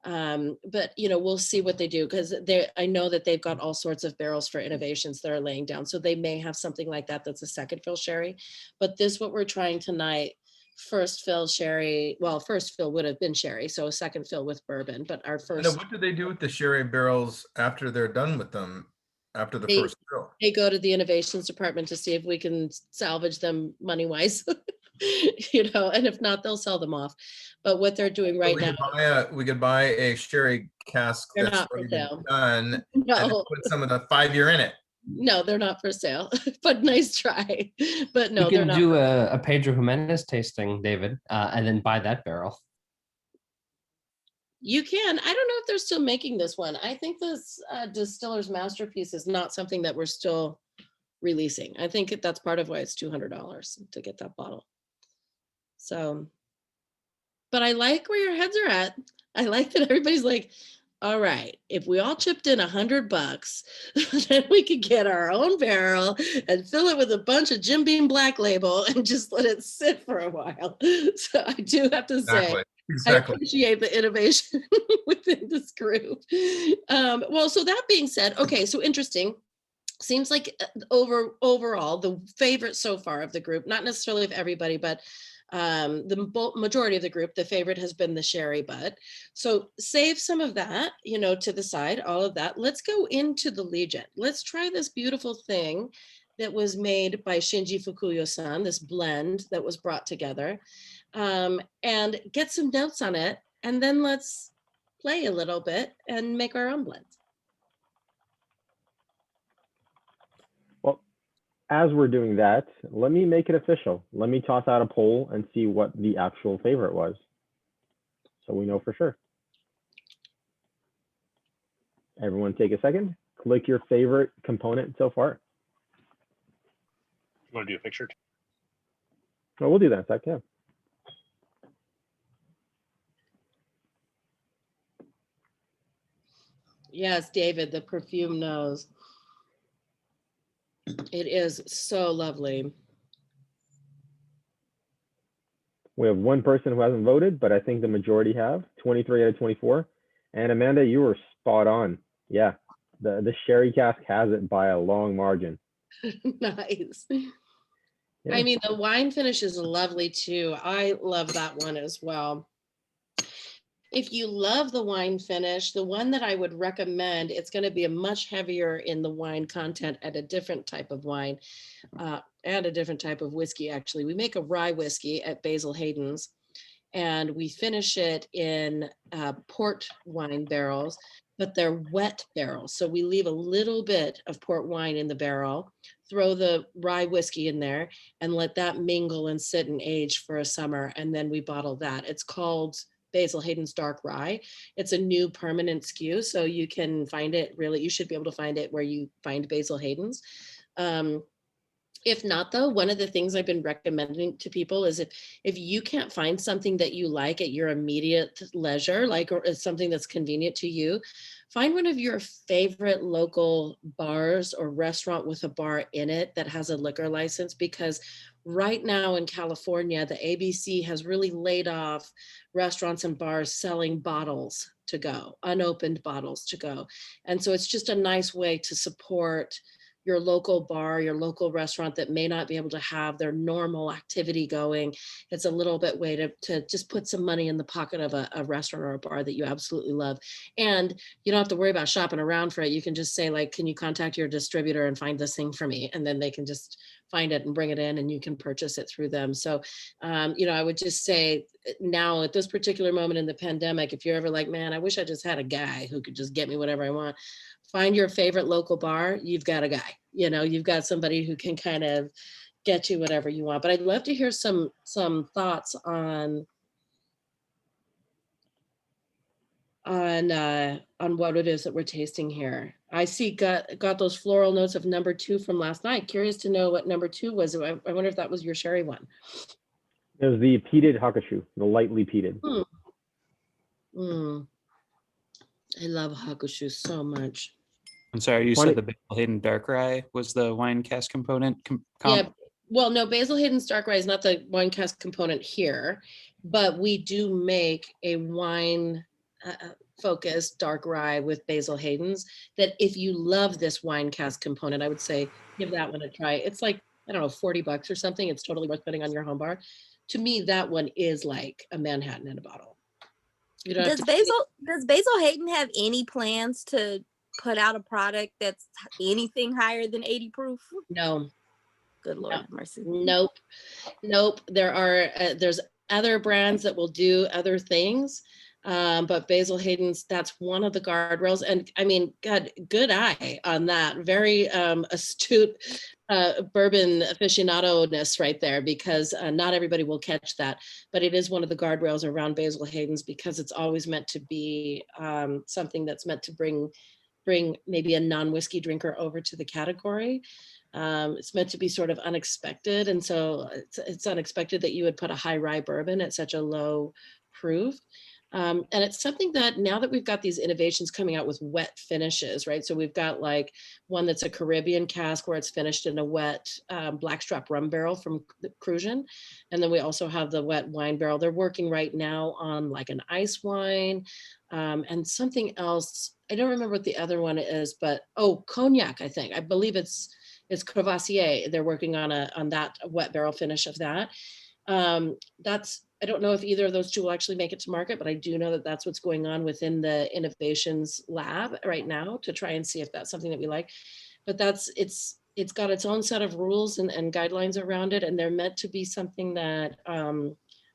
S2: But we'll see what they do, because I know that they've got all sorts of barrels for innovations that are laying down. So they may have something like that that's a second fill sherry. But this, what we're trying tonight, first fill sherry. Well, first fill would have been sherry, so a second fill with bourbon. But our first.
S3: What do they do with the sherry barrels after they're done with them? After the first fill?
S2: They go to the innovations department to see if we can salvage them money wise. And if not, they'll sell them off. But what they're doing right now,
S3: we could buy a sherry cask
S2: They're
S3: that's
S2: not for
S3: already
S2: sale.
S3: been done and
S2: no,
S3: put some of the 5-year in it.
S2: no, they're not for sale. But nice try. But no,
S6: you
S2: they're
S6: can
S2: not.
S6: do a Pedro Jimenez tasting, David, and then buy that barrel.
S2: You can. I don't know if they're still making this one. I think this Distiller's Masterpiece is not something that we're still releasing. I think that's part of why it's $200 to get that bottle. So, but I like where your heads are at. I like that everybody's like, all right, if we all chipped in $100, then we could get our own barrel and fill it with a bunch of Jim Beam Black Label and just let it sit for a while. So I do have to say, I appreciate the innovation within this group. Well, so that being said, okay, so interesting. Seems like overall the favorite so far of the group, not necessarily of everybody, but The majority of the group, the favorite has been the sherry butt. So save some of that, to the side, all of that. Let's go into the Legent. Let's try this beautiful thing that was made by Shinji Fukuyo-san, this blend that was brought together, and get some notes on it. And then let's play a little bit and make our own blends.
S1: Well, as we're doing that, let me make it official. Let me toss out a poll and see what the actual favorite was, so we know for sure. Everyone take a second. Click your favorite component so far.
S5: You want to do a picture?
S1: Oh, we'll do that in a sec, yeah.
S2: Yes, David, the perfume knows. It is so lovely.
S1: We have one person who hasn't voted, but I think the majority have, 23 out of 24. And Amanda, you were spot on. Yeah, the sherry cask has it by a long margin.
S2: Nice.
S1: Yeah.
S2: I mean, the wine finish is lovely too. I love that one as well. If you love the wine finish, the one that I would recommend, it's going to be a much heavier in the wine content at a different type of wine and a different type of whiskey, actually. We make a rye whiskey at Basil Hayden's, and we finish it in port wine barrels, but they're wet barrels. So we leave a little bit of port wine in the barrel, throw the rye whiskey in there, and let that mingle and sit and age for a summer. And then we bottle that. It's called Basil Hayden's Dark Rye. It's a new permanent SKU, so you can find it really, you should be able to find it where you find Basil Hayden's. If not, though, one of the things I've been recommending to people is if you can't find something that you like at your immediate leisure, like or something that's convenient to you, find one of your favorite local bars or restaurant with a bar in it that has a liquor license, because right now in California, the ABC has really laid off restaurants and bars selling bottles to go, unopened bottles to go. And so it's just a nice way to support your local bar, your local restaurant that may not be able to have their normal activity going. It's a little bit way to just put some money in the pocket of a restaurant or a bar that you absolutely love. And you don't have to worry about shopping around for it. You can just say, like, can you contact your distributor and find this thing for me? And then they can just find it and bring it in and you can purchase it through them. So, I would just say now at this particular moment in the pandemic, if you're ever like, man, I wish I just had a guy who could just get me whatever I want, find your favorite local bar. You've got a guy, you've got somebody who can kind of get you whatever you want. But I'd love to hear some thoughts on what it is that we're tasting here. I see got those floral notes of number 2 from last night. Curious to know what number 2 was. I wonder if that was your sherry one.
S1: It was the peated hakushu, the lightly peated.
S2: I love hakushu so much.
S7: I'm sorry, you said the Basil Hayden Dark Rye was the wine cask component?
S2: Yeah, well, no, Basil Hayden's Dark Rye is not the wine cask component here, but we do make a wine focused dark rye with Basil Hayden's that if you love this wine cask component, I would say give that one a try. It's like, I don't know, $40 or something. It's totally worth putting on your home bar. To me, that one is like a Manhattan in a bottle.
S8: Does Basil Hayden have any plans to put out a product that's anything higher than 80 proof?
S2: No.
S8: Good Lord have mercy.
S2: Nope. There's other brands that will do other things. But Basil Hayden's, that's one of the guardrails. And I mean, God, good eye on that. Very astute bourbon aficionado-ness right there, because not everybody will catch that. But it is one of the guardrails around Basil Hayden's, because it's always meant to be something that's meant to bring maybe a non-whiskey drinker over to the category. It's meant to be sort of unexpected. And so it's unexpected that you would put a high rye bourbon at such a low proof. And it's something that now that we've got these innovations coming out with wet finishes, right? So we've got like one that's a Caribbean cask where it's finished in a wet blackstrap rum barrel from Crucian. And then we also have the wet wine barrel. They're working right now on like an ice wine and something else. I don't remember what the other one is, but cognac, I think. I believe it's Crevassier. They're working on that wet barrel finish of that. I don't know if either of those two will actually make it to market, but I do know that that's what's going on within the innovations lab right now to try and see if that's something that we like. But it's got its own set of rules and guidelines around it, and they're meant to be something that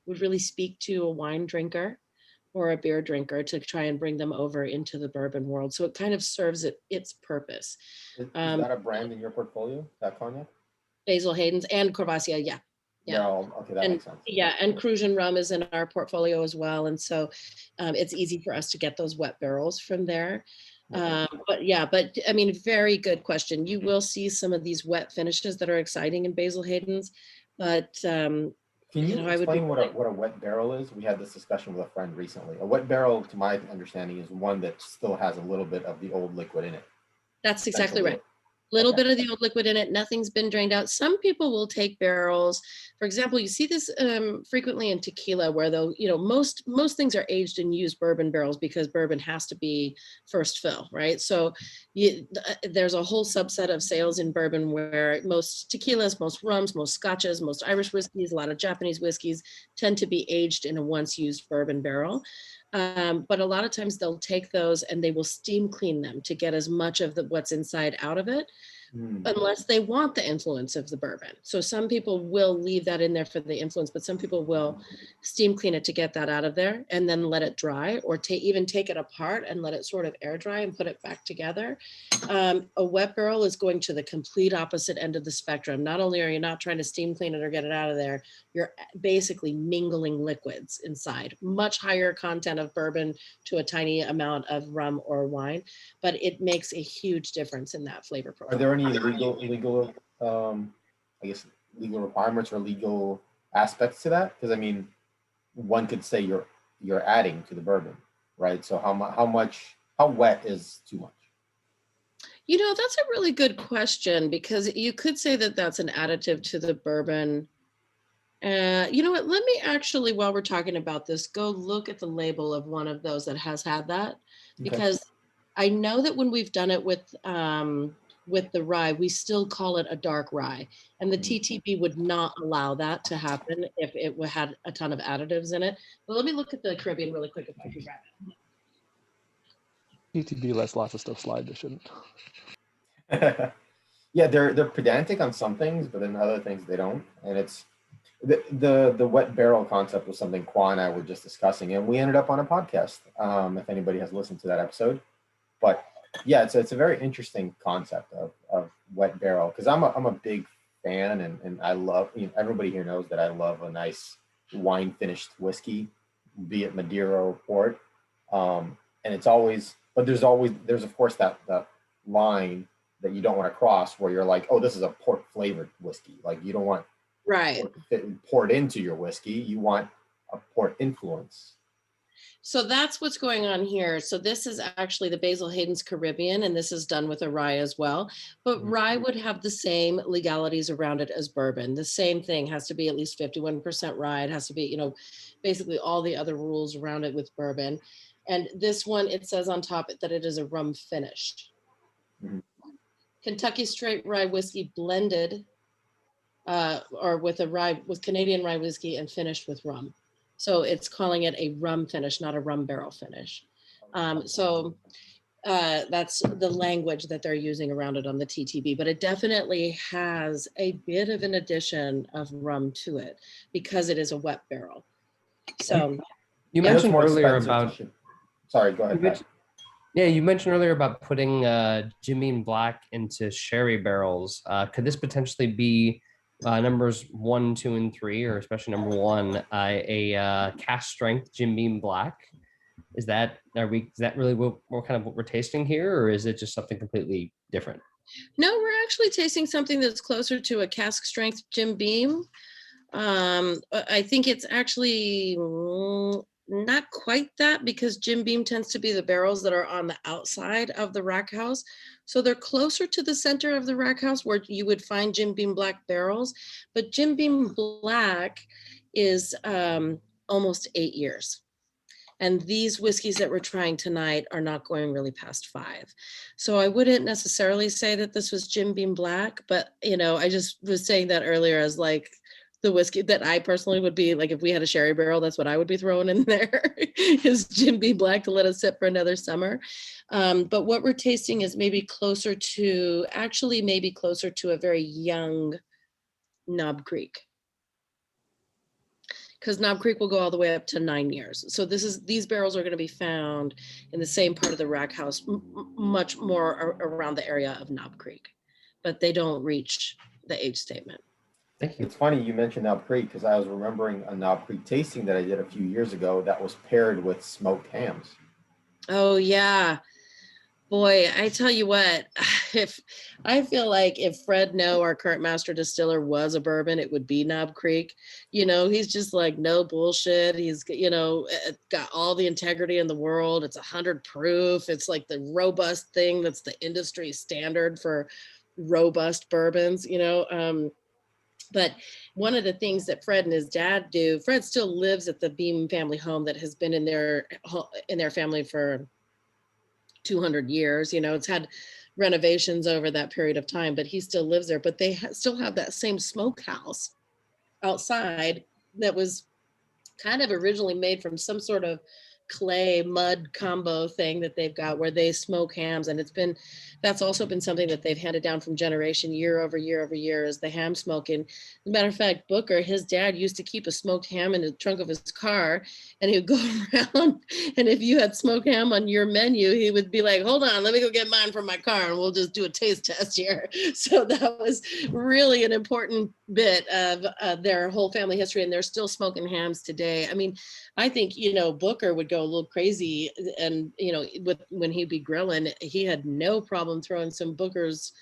S2: would really speak to a wine drinker or a beer drinker to try and bring them over into the bourbon world. So it kind of serves its purpose.
S1: Is that a brand in your portfolio, that cognac?
S2: Basil Hayden's and Corvasia, yeah.
S1: They're all, okay, that
S2: And
S1: makes sense.
S2: yeah, and Crucian rum is in our portfolio as well. And so it's easy for us to get those wet barrels from there. But I mean, very good question. You will see some of these wet finishes that are exciting in Basil Hayden's, but
S1: Can you
S2: I would
S1: explain
S2: be
S1: what a wet barrel is? We had this discussion with a friend recently. A wet barrel, to my understanding, is one that still has a little bit of the old liquid in it.
S2: That's exactly
S1: Essentially.
S2: right. Little
S1: Okay.
S2: bit of the old liquid in it. Nothing's been drained out. Some people will take barrels. For example, you see this frequently in tequila, where they'll, most things are aged in used bourbon barrels because bourbon has to be first fill, right? So there's a whole subset of sales in bourbon where most tequilas, most rums, most scotches, most Irish whiskeys, a lot of Japanese whiskeys tend to be aged in a once used bourbon barrel. But a lot of times they'll take those and they will steam clean them to get as much of what's inside out of it, unless they want the influence of the bourbon. So some people will leave that in there for the influence, but some people will steam clean it to get that out of there and then let it dry, or even take it apart and let it sort of air dry and put it back together. A wet barrel is going to the complete opposite end of the spectrum. Not only are you not trying to steam clean it or get it out of there, you're basically mingling liquids inside. Much higher content of bourbon to a tiny amount of rum or wine, but it makes a huge difference in that flavor profile.
S1: Are there any legal I guess legal requirements or legal aspects to that? Because I mean, one could say you're adding to the bourbon, right? So how wet is too much?
S2: That's a really good question, because you could say that that's an additive to the bourbon. You know what? Let me actually, while we're talking about this, go look at the label of one of those that has had that, because I know that when we've done it with the rye, we still call it a dark rye, and the TTB would not allow that to happen if it had a ton of additives in it. But let me look at the Caribbean really quick if I can grab it.
S9: TTB lets lots of stuff slide. They shouldn't.
S1: Yeah, they're pedantic on some things, but then other things they don't. And it's the wet barrel concept was something Quan and I were just discussing, and we ended up on a podcast. If anybody has listened to that episode, but yeah, it's a very interesting concept of wet barrel, because I'm a big fan, and I love, everybody here knows that I love a nice wine finished whiskey, be it Madeira or port, and it's always, but there's of course that line that you don't want to cross, where you're like, oh, this is a port flavored whiskey. Like, you don't want poured into your whiskey. You want a port influence.
S2: So that's what's going on here. So this is actually the Basil Hayden's Caribbean, and this is done with a rye as well. But rye would have the same legalities around it as bourbon. The same thing, has to be at least 51% rye. It has to be, basically all the other rules around it with bourbon. And this one, it says on top that it is a rum finish. Kentucky straight rye whiskey blended or with Canadian rye whiskey and finished with rum. So it's calling it a rum finish, not a rum barrel finish. So that's the language that they're using around it on the TTB, but it definitely has a bit of an addition of rum to it because it is a wet barrel. So
S6: you mentioned earlier about,
S1: sorry, go ahead, Pat.
S6: Yeah, you mentioned earlier about putting Jim Beam Black into sherry barrels. Could this potentially be numbers 1, 2, and 3, or especially number 1, a cask strength Jim Beam Black? Is that really what we're tasting here, or is it just something completely different?
S2: No, we're actually tasting something that's closer to a cask strength Jim Beam. I think it's actually not quite that, because Jim Beam tends to be the barrels that are on the outside of the rack house. So they're closer to the center of the rack house where you would find Jim Beam Black barrels. But Jim Beam Black is almost 8 years. And these whiskeys that we're trying tonight are not going really past 5. So I wouldn't necessarily say that this was Jim Beam Black, but I just was saying that earlier as like the whiskey that I personally would be like, if we had a sherry barrel, that's what I would be throwing in there is Jim Beam Black to let us sit for another summer. But what we're tasting is maybe closer to a very young Knob Creek. Because Knob Creek will go all the way up to 9 years. So these barrels are going to be found in the same part of the rack house, much more around the area of Knob Creek, but they don't reach the age statement.
S6: Thank you.
S1: It's funny you mentioned Knob Creek because I was remembering a Knob Creek tasting that I did a few years ago that was paired with smoked hams.
S2: Oh yeah. Boy, I tell you what, if I feel like if Fred Noe, our current master distiller, was a bourbon, it would be Knob Creek. You know, he's just like no bullshit. He's, you know, got all the integrity in the world. It's 100 proof. It's like the robust thing that's the industry standard for robust bourbons, you know. But one of the things that Fred and his dad do, Fred still lives at the Beam family home that has been in their family for 200 years. You know, it's had renovations over that period of time, but he still lives there. But they still have that same smokehouse outside that was kind of originally made from some sort of clay mud combo thing that they've got where they smoke hams. And that's also been something that they've handed down from generation year over year over year is the ham smoking. As a matter of fact, Booker, his dad used to keep a smoked ham in the trunk of his car, and he would go around, and if you had smoked ham on your menu, he would be like, hold on, let me go get mine from my car and we'll just do a taste test here. So that was really an important bit of their whole family history, and they're still smoking hams today. I mean, I think, you know, Booker would go a little crazy, and, you know, when he'd be grilling, he had no problem throwing some Booker's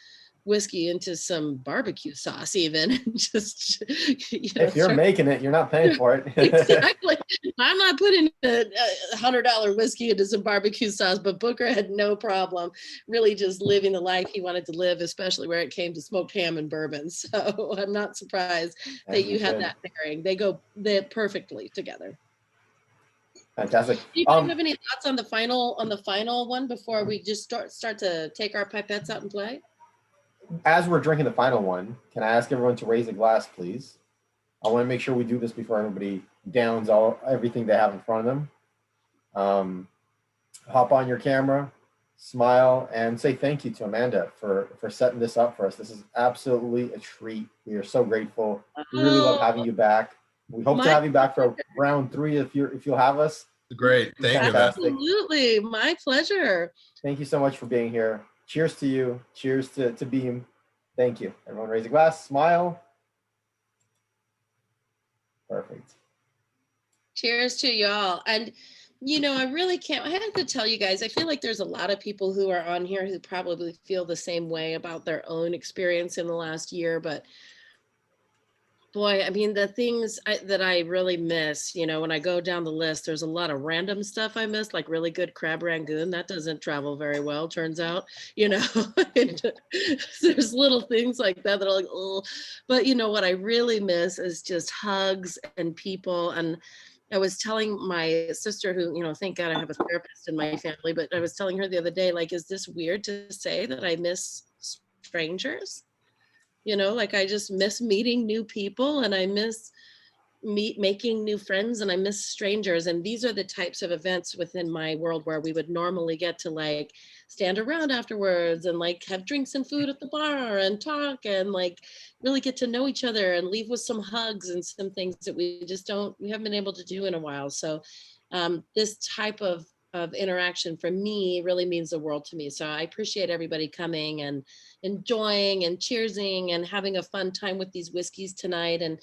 S2: whiskey into some barbecue sauce even. Just, you know,
S1: If you're making it, you're not paying for it.
S2: Exactly. I'm not putting a $100 whiskey into some barbecue sauce, but Booker had no problem really just living the life he wanted to live, especially where it came to smoked ham and bourbon. So I'm not surprised that you had that pairing. They're perfectly together.
S1: Fantastic.
S2: Do you guys have any thoughts on the final one before we just start to take our pipettes out and play?
S1: As we're drinking the final one, can I ask everyone to raise a glass, please? I want to make sure we do this before everybody downs everything they have in front of them. Hop on your camera, smile, and say thank you to Amanda for setting this up for us. This is absolutely a treat. We are so grateful. We really love having you back. We hope to have you back for round 3 if you'll have us.
S3: Great. Thank you, Amanda.
S2: Absolutely. My pleasure.
S1: Thank you so much for being here. Cheers to you. Cheers to Beam. Thank you. Everyone raise a glass, smile. Perfect.
S2: Cheers to y'all. And, you know, I have to tell you guys, I feel like there's a lot of people who are on here who probably feel the same way about their own experience in the last year, but boy, I mean, the things that I really miss, you know, when I go down the list, there's a lot of random stuff I miss, like really good crab rangoon. That doesn't travel very well, turns out, you know. There's little things like that that are like, oh, but you know what I really miss is just hugs and people. And I was telling my sister, who, you know, thank God I have a therapist in my family, but I was telling her the other day, like, is this weird to say that I miss strangers? You know, like I just miss meeting new people, and I miss making new friends, and I miss strangers. And these are the types of events within my world where we would normally get to like stand around afterwards and like have drinks and food at the bar and talk and like really get to know each other and leave with some hugs and some things that we haven't been able to do in a while. So this type of interaction for me really means the world to me. So I appreciate everybody coming and enjoying and cheersing and having a fun time with these whiskeys tonight. And,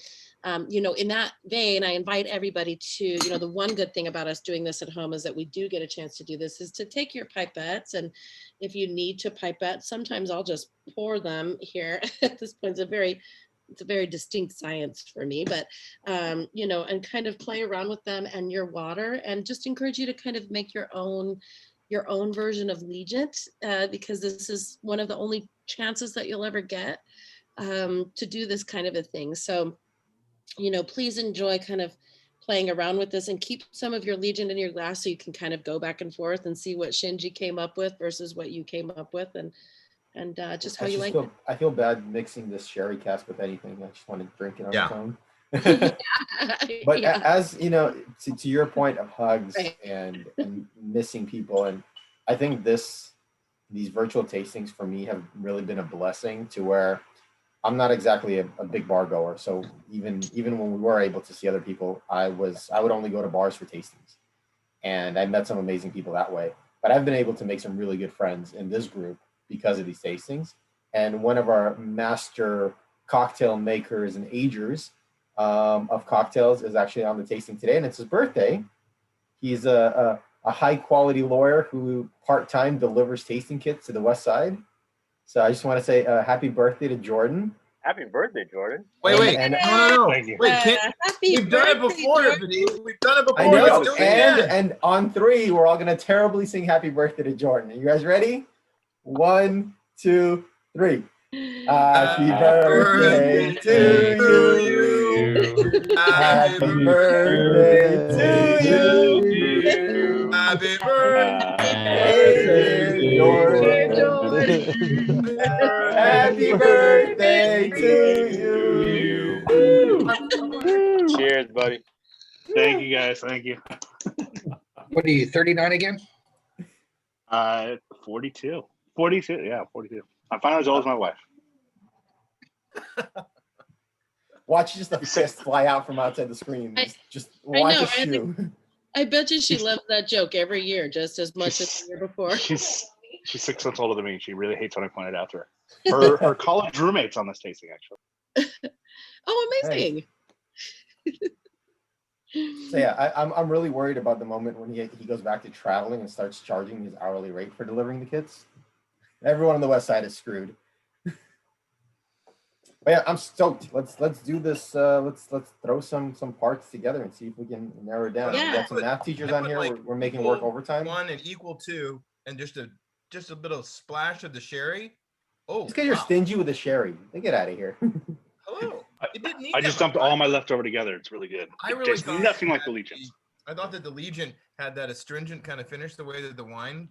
S2: you know, in that vein, I invite everybody to, you know, the one good thing about us doing this at home is that we do get a chance to do this, is to take your pipettes. And if you need to pipette, sometimes I'll just pour them here. At this point, it's a very distinct science for me, but, you know, and kind of play around with them and your water, and just encourage you to kind of make your own version of Legent, because this is one of the only chances that you'll ever get to do this kind of a thing. So, you know, please enjoy kind of playing around with this, and keep some of your Legent in your glass so you can kind of go back and forth and see what Shinji came up with versus what you came up with, and just how you like it.
S1: I feel bad mixing this sherry cask with anything. I just want to drink it on its own. But
S2: Yeah.
S1: as you know, to your point of hugs
S2: Right.
S1: and missing people, and I think these virtual tastings for me have really been a blessing to where I'm not exactly a big bar goer. So even when we were able to see other people, I would only go to bars for tastings, and I met some amazing people that way. But I've been able to make some really good friends in this group because of these tastings. And one of our master cocktail makers and agers of cocktails is actually on the tasting today, and it's his birthday. He's a high quality lawyer who part-time delivers tasting kits to the West Side. So I just want to say happy birthday to Jordan.
S10: Happy birthday, Jordan.
S3: Wait.
S1: And-
S3: No.
S5: Thank you.
S3: Wait, can't,
S2: Happy
S3: we've done it
S2: birthday,
S3: before,
S2: Jordan.
S3: Vinny. We've done it before.
S1: I know,
S3: Let's do it again.
S1: and on 3, we're all gonna terribly sing happy birthday to Jordan. Are you guys ready? 1, 2, 3. Happy birthday to you. Happy birthday to you.
S3: Happy
S1: Hey, Jordan. Happy birthday to you.
S10: Cheers, buddy.
S5: Thank you guys. Thank you.
S11: What are you, 39 again?
S5: 42. 42. Yeah, 42. I'm finally as old as my wife.
S1: Watch just a fist fly out from outside the screen. Just
S2: I
S1: watch
S2: know,
S1: a
S2: right?
S1: shoe.
S2: I bet you she loves that joke every year just as much as the year before.
S5: She's 6 months older than me. She really hates when I point it out to her. Her college roommate's on this tasting, actually.
S2: Oh, amazing.
S1: So yeah, I'm really worried about the moment when he goes back to traveling and starts charging his hourly rate for delivering the kits. Everyone on the West Side is screwed. But yeah, I'm stoked. Let's do this. Let's throw some parts together and see if we can narrow it down.
S2: Yeah.
S1: We got some math teachers on here. We're making work overtime.
S3: 1 and equal 2, and just a bit of splash of the sherry. Oh,
S1: Just because you're stingy with the sherry. Get out of here.
S3: Hello. It didn't need
S5: I
S3: that
S5: just
S3: much.
S5: dumped all my leftover together. It's really good.
S3: I
S5: It
S3: really
S5: tastes
S3: thought
S5: nothing like
S3: that
S5: the Legent.
S3: I thought that the Legion had that astringent kind of finish the way that the wine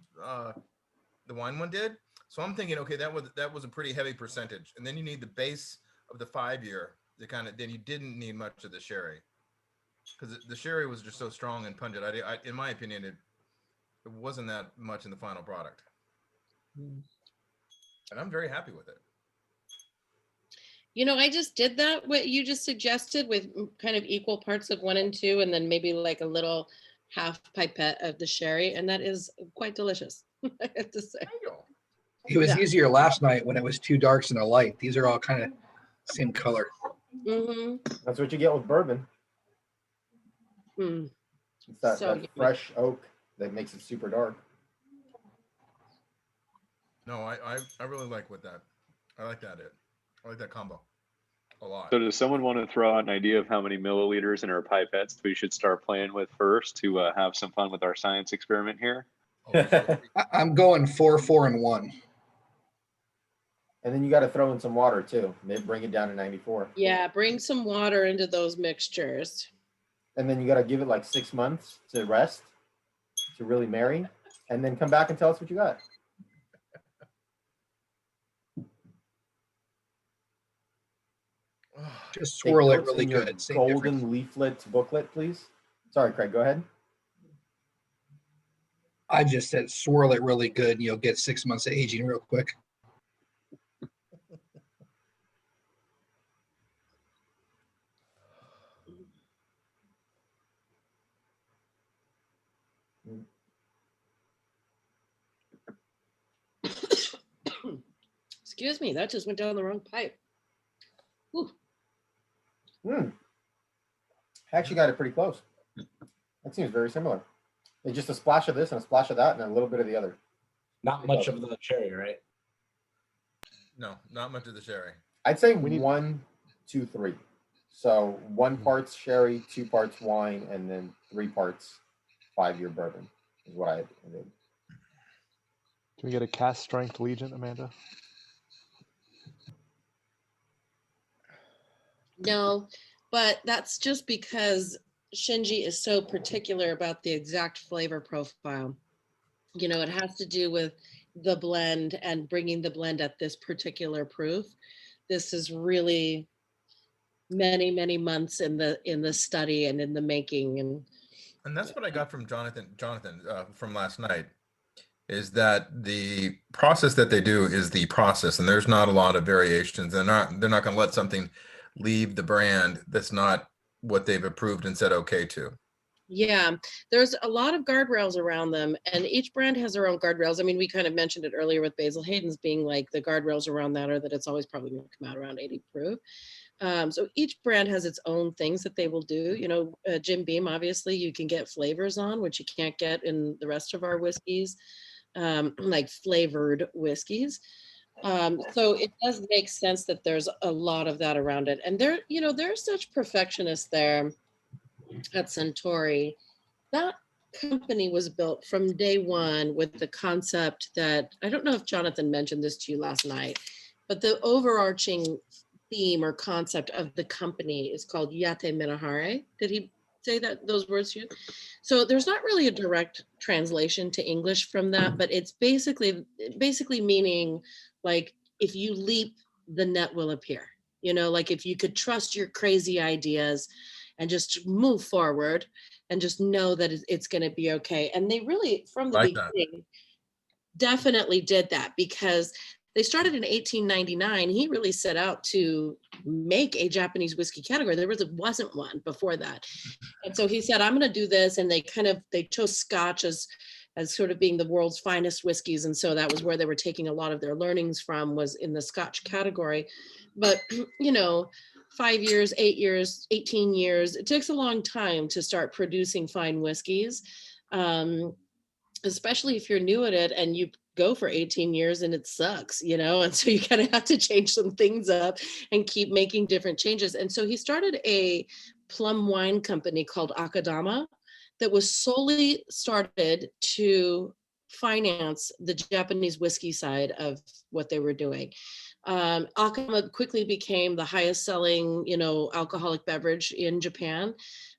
S3: one did. So I'm thinking, okay, that was a pretty heavy percentage, and then you need the base of the 5-year to kind of. Then you didn't need much of the sherry because the sherry was just so strong and pungent. I in my opinion, it wasn't that much in the final product, and I'm very happy with it.
S2: You know, I just did that, what you just suggested, with kind of equal parts of 1 and 2, and then maybe like a little half pipette of the sherry. And that is quite delicious, I have to say.
S11: It was
S2: Yeah.
S11: easier last night when it was 2 darks and a light. These are all kind of same color.
S2: Mm-hmm.
S1: That's what you get with bourbon.
S2: Mm.
S1: It's that
S2: So yummy.
S1: fresh oak that makes it super dark.
S3: No, I really like what that. I like that. I like that combo a lot.
S10: So does someone want to throw out an idea of how many milliliters in our pipettes we should start playing with first to have some fun with our science experiment here?
S11: I'm going 4, 4, and 1.
S1: And then you got to throw in some water too. Maybe bring it down to 94.
S2: Yeah, bring some water into those mixtures.
S1: And then you got to give it like 6 months to rest, to really marry, and then come back and tell us what you got.
S11: Just swirl it
S1: Take notes
S11: really
S1: in your
S11: good. Same
S1: golden
S11: difference.
S1: leaflet booklet, please. Sorry, Craig, go ahead.
S11: I just said swirl it really good and you'll get 6 months of aging real quick.
S2: Excuse me, that just went down the wrong pipe. Whew.
S1: I actually got it pretty close. That seems very similar. It's just a splash of this and a splash of that and a little bit of the other.
S12: Not much of the cherry, right?
S3: No, not much of the sherry.
S1: I'd say 1, 2, 3. So 1 parts sherry, 2 parts wine, and then 3 parts 5-year bourbon is what I did.
S9: Can we get a cast strength Legent, Amanda?
S2: No, but that's just because Shinji is so particular about the exact flavor profile. You know, it has to do with the blend and bringing the blend at this particular proof. This is really many, many months in the study and in the making.
S3: And that's what I got from Jonathan from last night, is that the process that they do is the process, and there's not a lot of variations. They're not going to let something leave the brand that's not what they've approved and said okay to.
S2: Yeah, there's a lot of guardrails around them, and each brand has their own guardrails. I mean, we kind of mentioned it earlier with Basil Hayden's being like the guardrails around that are that it's always probably going to come out around 80 proof. So each brand has its own things that they will do. You know, Jim Beam, obviously, you can get flavors on, which you can't get in the rest of our whiskeys, like flavored whiskeys. So it does make sense that there's a lot of that around it. And they're such perfectionists there at Suntory. That company was built from day one with the concept that, I don't know if Jonathan mentioned this to you last night, but the overarching theme or concept of the company is called Yate Minahare. Did he say those words to you? So there's not really a direct translation to English from that, but it's basically meaning like, if you leap, the net will appear. You know, like if you could trust your crazy ideas and just move forward and just know that it's going to be okay. And they really, from the beginning, definitely did that, because they started in 1899. He really set out to make a Japanese whiskey category. There wasn't one before that. And so he said, I'm going to do this. And they chose Scotch as sort of being the world's finest whiskeys. And so that was where they were taking a lot of their learnings from, was in the Scotch category. But, 5 years, 8 years, 18 years, it takes a long time to start producing fine whiskeys. Especially if you're new at it and you go for 18 years and it sucks, and so you kind of have to change some things up and keep making different changes. And so he started a plum wine company called Akadama that was solely started to finance the Japanese whiskey side of what they were doing. Akadama quickly became the highest selling, alcoholic beverage in Japan.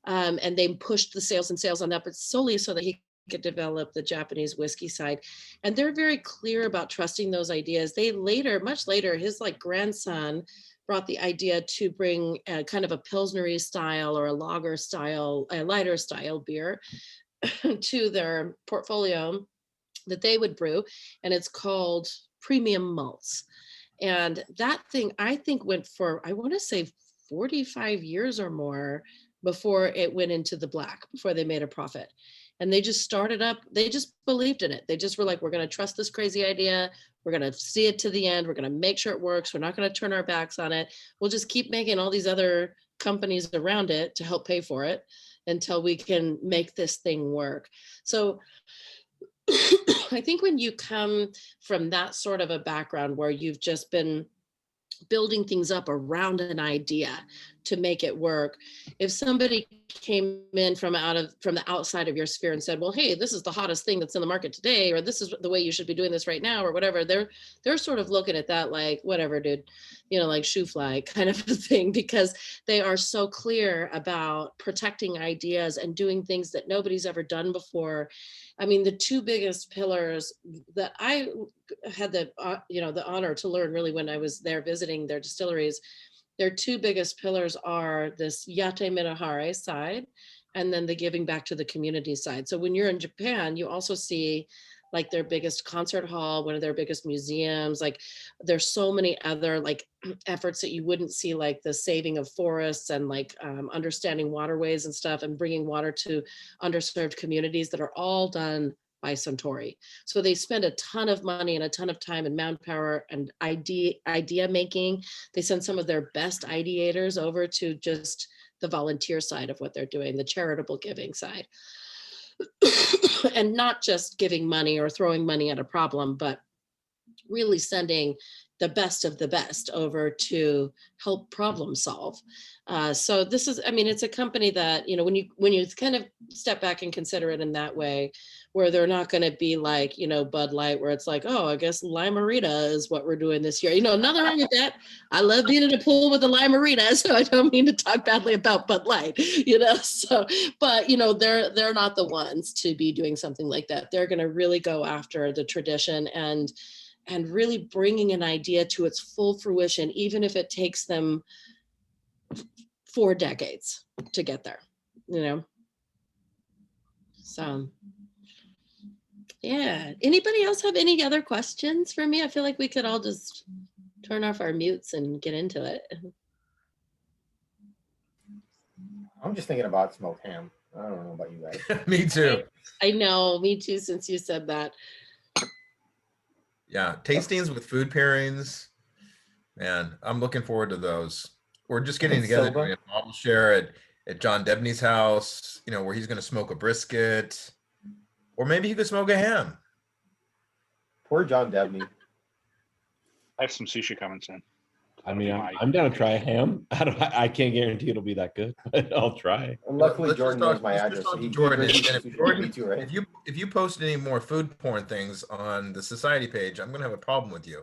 S2: And they pushed the sales on that, but solely so that he could develop the Japanese whiskey side. And they're very clear about trusting those ideas. Much later, his grandson brought the idea to bring kind of a Pilsnery style or a lager style, a lighter style beer to their portfolio that they would brew. And it's called Premium Malts. And that thing, I think, went for, I want to say 45 years or more before it went into the black, before they made a profit. And they just started up, they just believed in it. They just were like, we're going to trust this crazy idea. We're going to see it to the end. We're going to make sure it works. We're not going to turn our backs on it. We'll just keep making all these other companies around it to help pay for it until we can make this thing work. So I think when you come from that sort of a background where you've just been building things up around an idea to make it work, if somebody came in from the outside of your sphere and said, well, hey, this is the hottest thing that's in the market today, or this is the way you should be doing this right now, or whatever, they're sort of looking at that like, whatever, dude, like shoe fly kind of a thing, because they are so clear about protecting ideas and doing things that nobody's ever done before. I mean, the two biggest pillars that I had the honor to learn really when I was there visiting their distilleries, their two biggest pillars are this Yate Minahare side and then the giving back to the community side. So when you're in Japan, you also see like their biggest concert hall, one of their biggest museums. Like there's so many other like efforts that you wouldn't see, like the saving of forests and like understanding waterways and stuff, and bringing water to underserved communities that are all done by Suntory. So they spend a ton of money and a ton of time and manpower and idea making. They send some of their best ideators over to just the volunteer side of what they're doing, the charitable giving side. And not just giving money or throwing money at a problem, but really sending the best of the best over to help problem solve. So this is, I mean, it's a company that, when you kind of step back and consider it in that way, where they're not going to be like, Bud Light, where it's like, oh, I guess Lime-A-Rita is what we're doing this year. Nothing wrong with that. I love being in a pool with a Lime-A-Rita, so I don't mean to talk badly about Bud Light, so, but, they're not the ones to be doing something like that. They're going to really go after the tradition and really bringing an idea to its full fruition, even if it takes them 4 decades to get there, you know? So, yeah. Anybody else have any other questions for me? I feel like we could all just turn off our mutes and get into it.
S1: I'm just thinking about smoked ham. I don't know about you guys.
S3: Me too.
S2: I know, me too, since you said that.
S3: Yeah, tastings with food pairings. Man, I'm looking forward to those. We're just getting together doing a bottle share at John Debney's house, you know, where he's going to smoke a brisket, or maybe he could smoke a ham.
S1: Poor John Debney.
S5: I have some sushi coming soon.
S13: I mean, I'm down to try a ham. I can't guarantee it'll be that good, but I'll try.
S1: And luckily,
S3: Let's
S1: Jordan
S3: just talk-
S1: knows my
S3: let's
S1: address.
S3: just talk
S1: So he
S3: to Jordan,
S1: he
S3: and if
S1: sushi
S3: Jordan,
S1: me too, right?
S3: if you post any more food porn things on the society page, I'm gonna have a problem with you,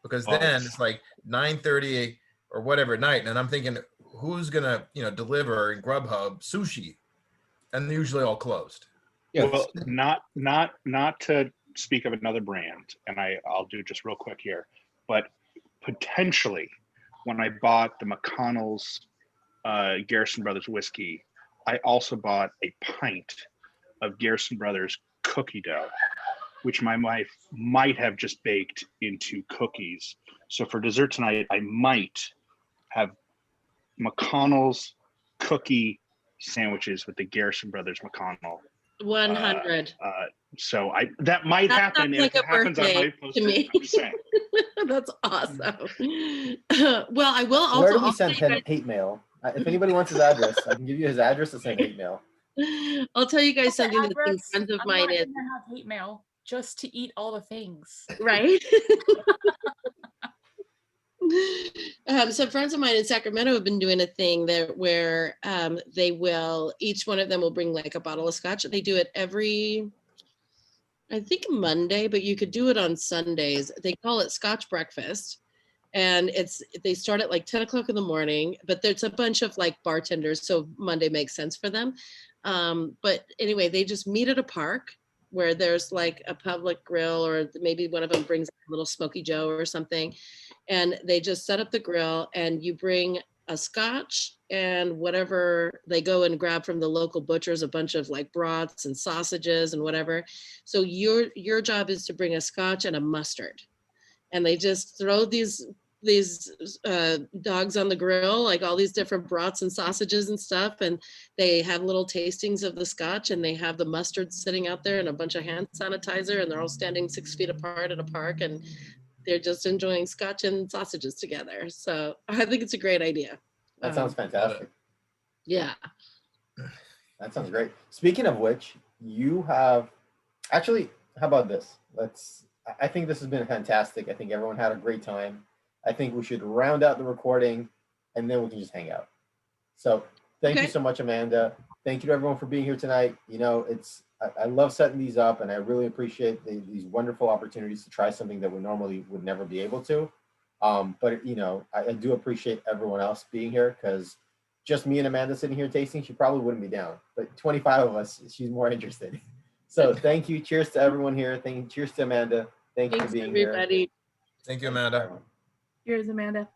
S3: because then it's like 9:30 or whatever at night, and I'm thinking, who's gonna deliver in Grubhub sushi, and they're usually all closed.
S5: Yeah. Well, not to speak of another brand, and I'll do just real quick here, but potentially when I bought the McConnell's Garrison Brothers whiskey, I also bought a pint of Garrison Brothers cookie dough, which my wife might have just baked into cookies. So for dessert tonight, I might have McConnell's cookie sandwiches with the Garrison Brothers McConnell.
S2: 100.
S5: So that might happen.
S2: That's like
S5: if it
S2: a
S5: happens, I
S2: birthday
S5: might post
S2: to
S5: it.
S2: me.
S5: I'm just saying.
S2: That's awesome. Well, I will also.
S1: Where do we send hate mail? If anybody wants his address, I can give you his address to send hate mail.
S2: I'll tell you guys something that some friends of mine is.
S14: I'm not gonna have hate mail just to eat all the things.
S2: Right. Some friends of mine in Sacramento have been doing a thing there where they will, each one of them will bring like a bottle of scotch. They do it every, I think Monday, but you could do it on Sundays. They call it Scotch Breakfast. And they start at like 10 o'clock in the morning, but there's a bunch of like bartenders. So Monday makes sense for them. But anyway, they just meet at a park where there's like a public grill, or maybe one of them brings a little Smoky Joe or something. And they just set up the grill, and you bring a scotch and whatever they go and grab from the local butchers, a bunch of like brats and sausages and whatever. So your job is to bring a scotch and a mustard. And they just throw these dogs on the grill, like all these different brats and sausages and stuff. And they have little tastings of the scotch, and they have the mustard sitting out there and a bunch of hand sanitizer, and they're all standing 6 feet apart at a park, and they're just enjoying scotch and sausages together. So I think it's a great idea.
S1: That sounds fantastic.
S2: Yeah.
S1: That sounds great. Speaking of which, you have actually, how about this? I think this has been fantastic. I think everyone had a great time. I think we should round out the recording, and then we can just hang out. So thank you so much, Amanda. Thank you to everyone for being here tonight. I love setting these up, and I really appreciate these wonderful opportunities to try something that we normally would never be able to. But I do appreciate everyone else being here, because just me and Amanda sitting here tasting, she probably wouldn't be down. But 25 of us, she's more interested. So thank you. Cheers to everyone here. Cheers to Amanda. Thanks for being
S2: everybody.
S3: Here. Thank you, Amanda.
S14: Here's Amanda.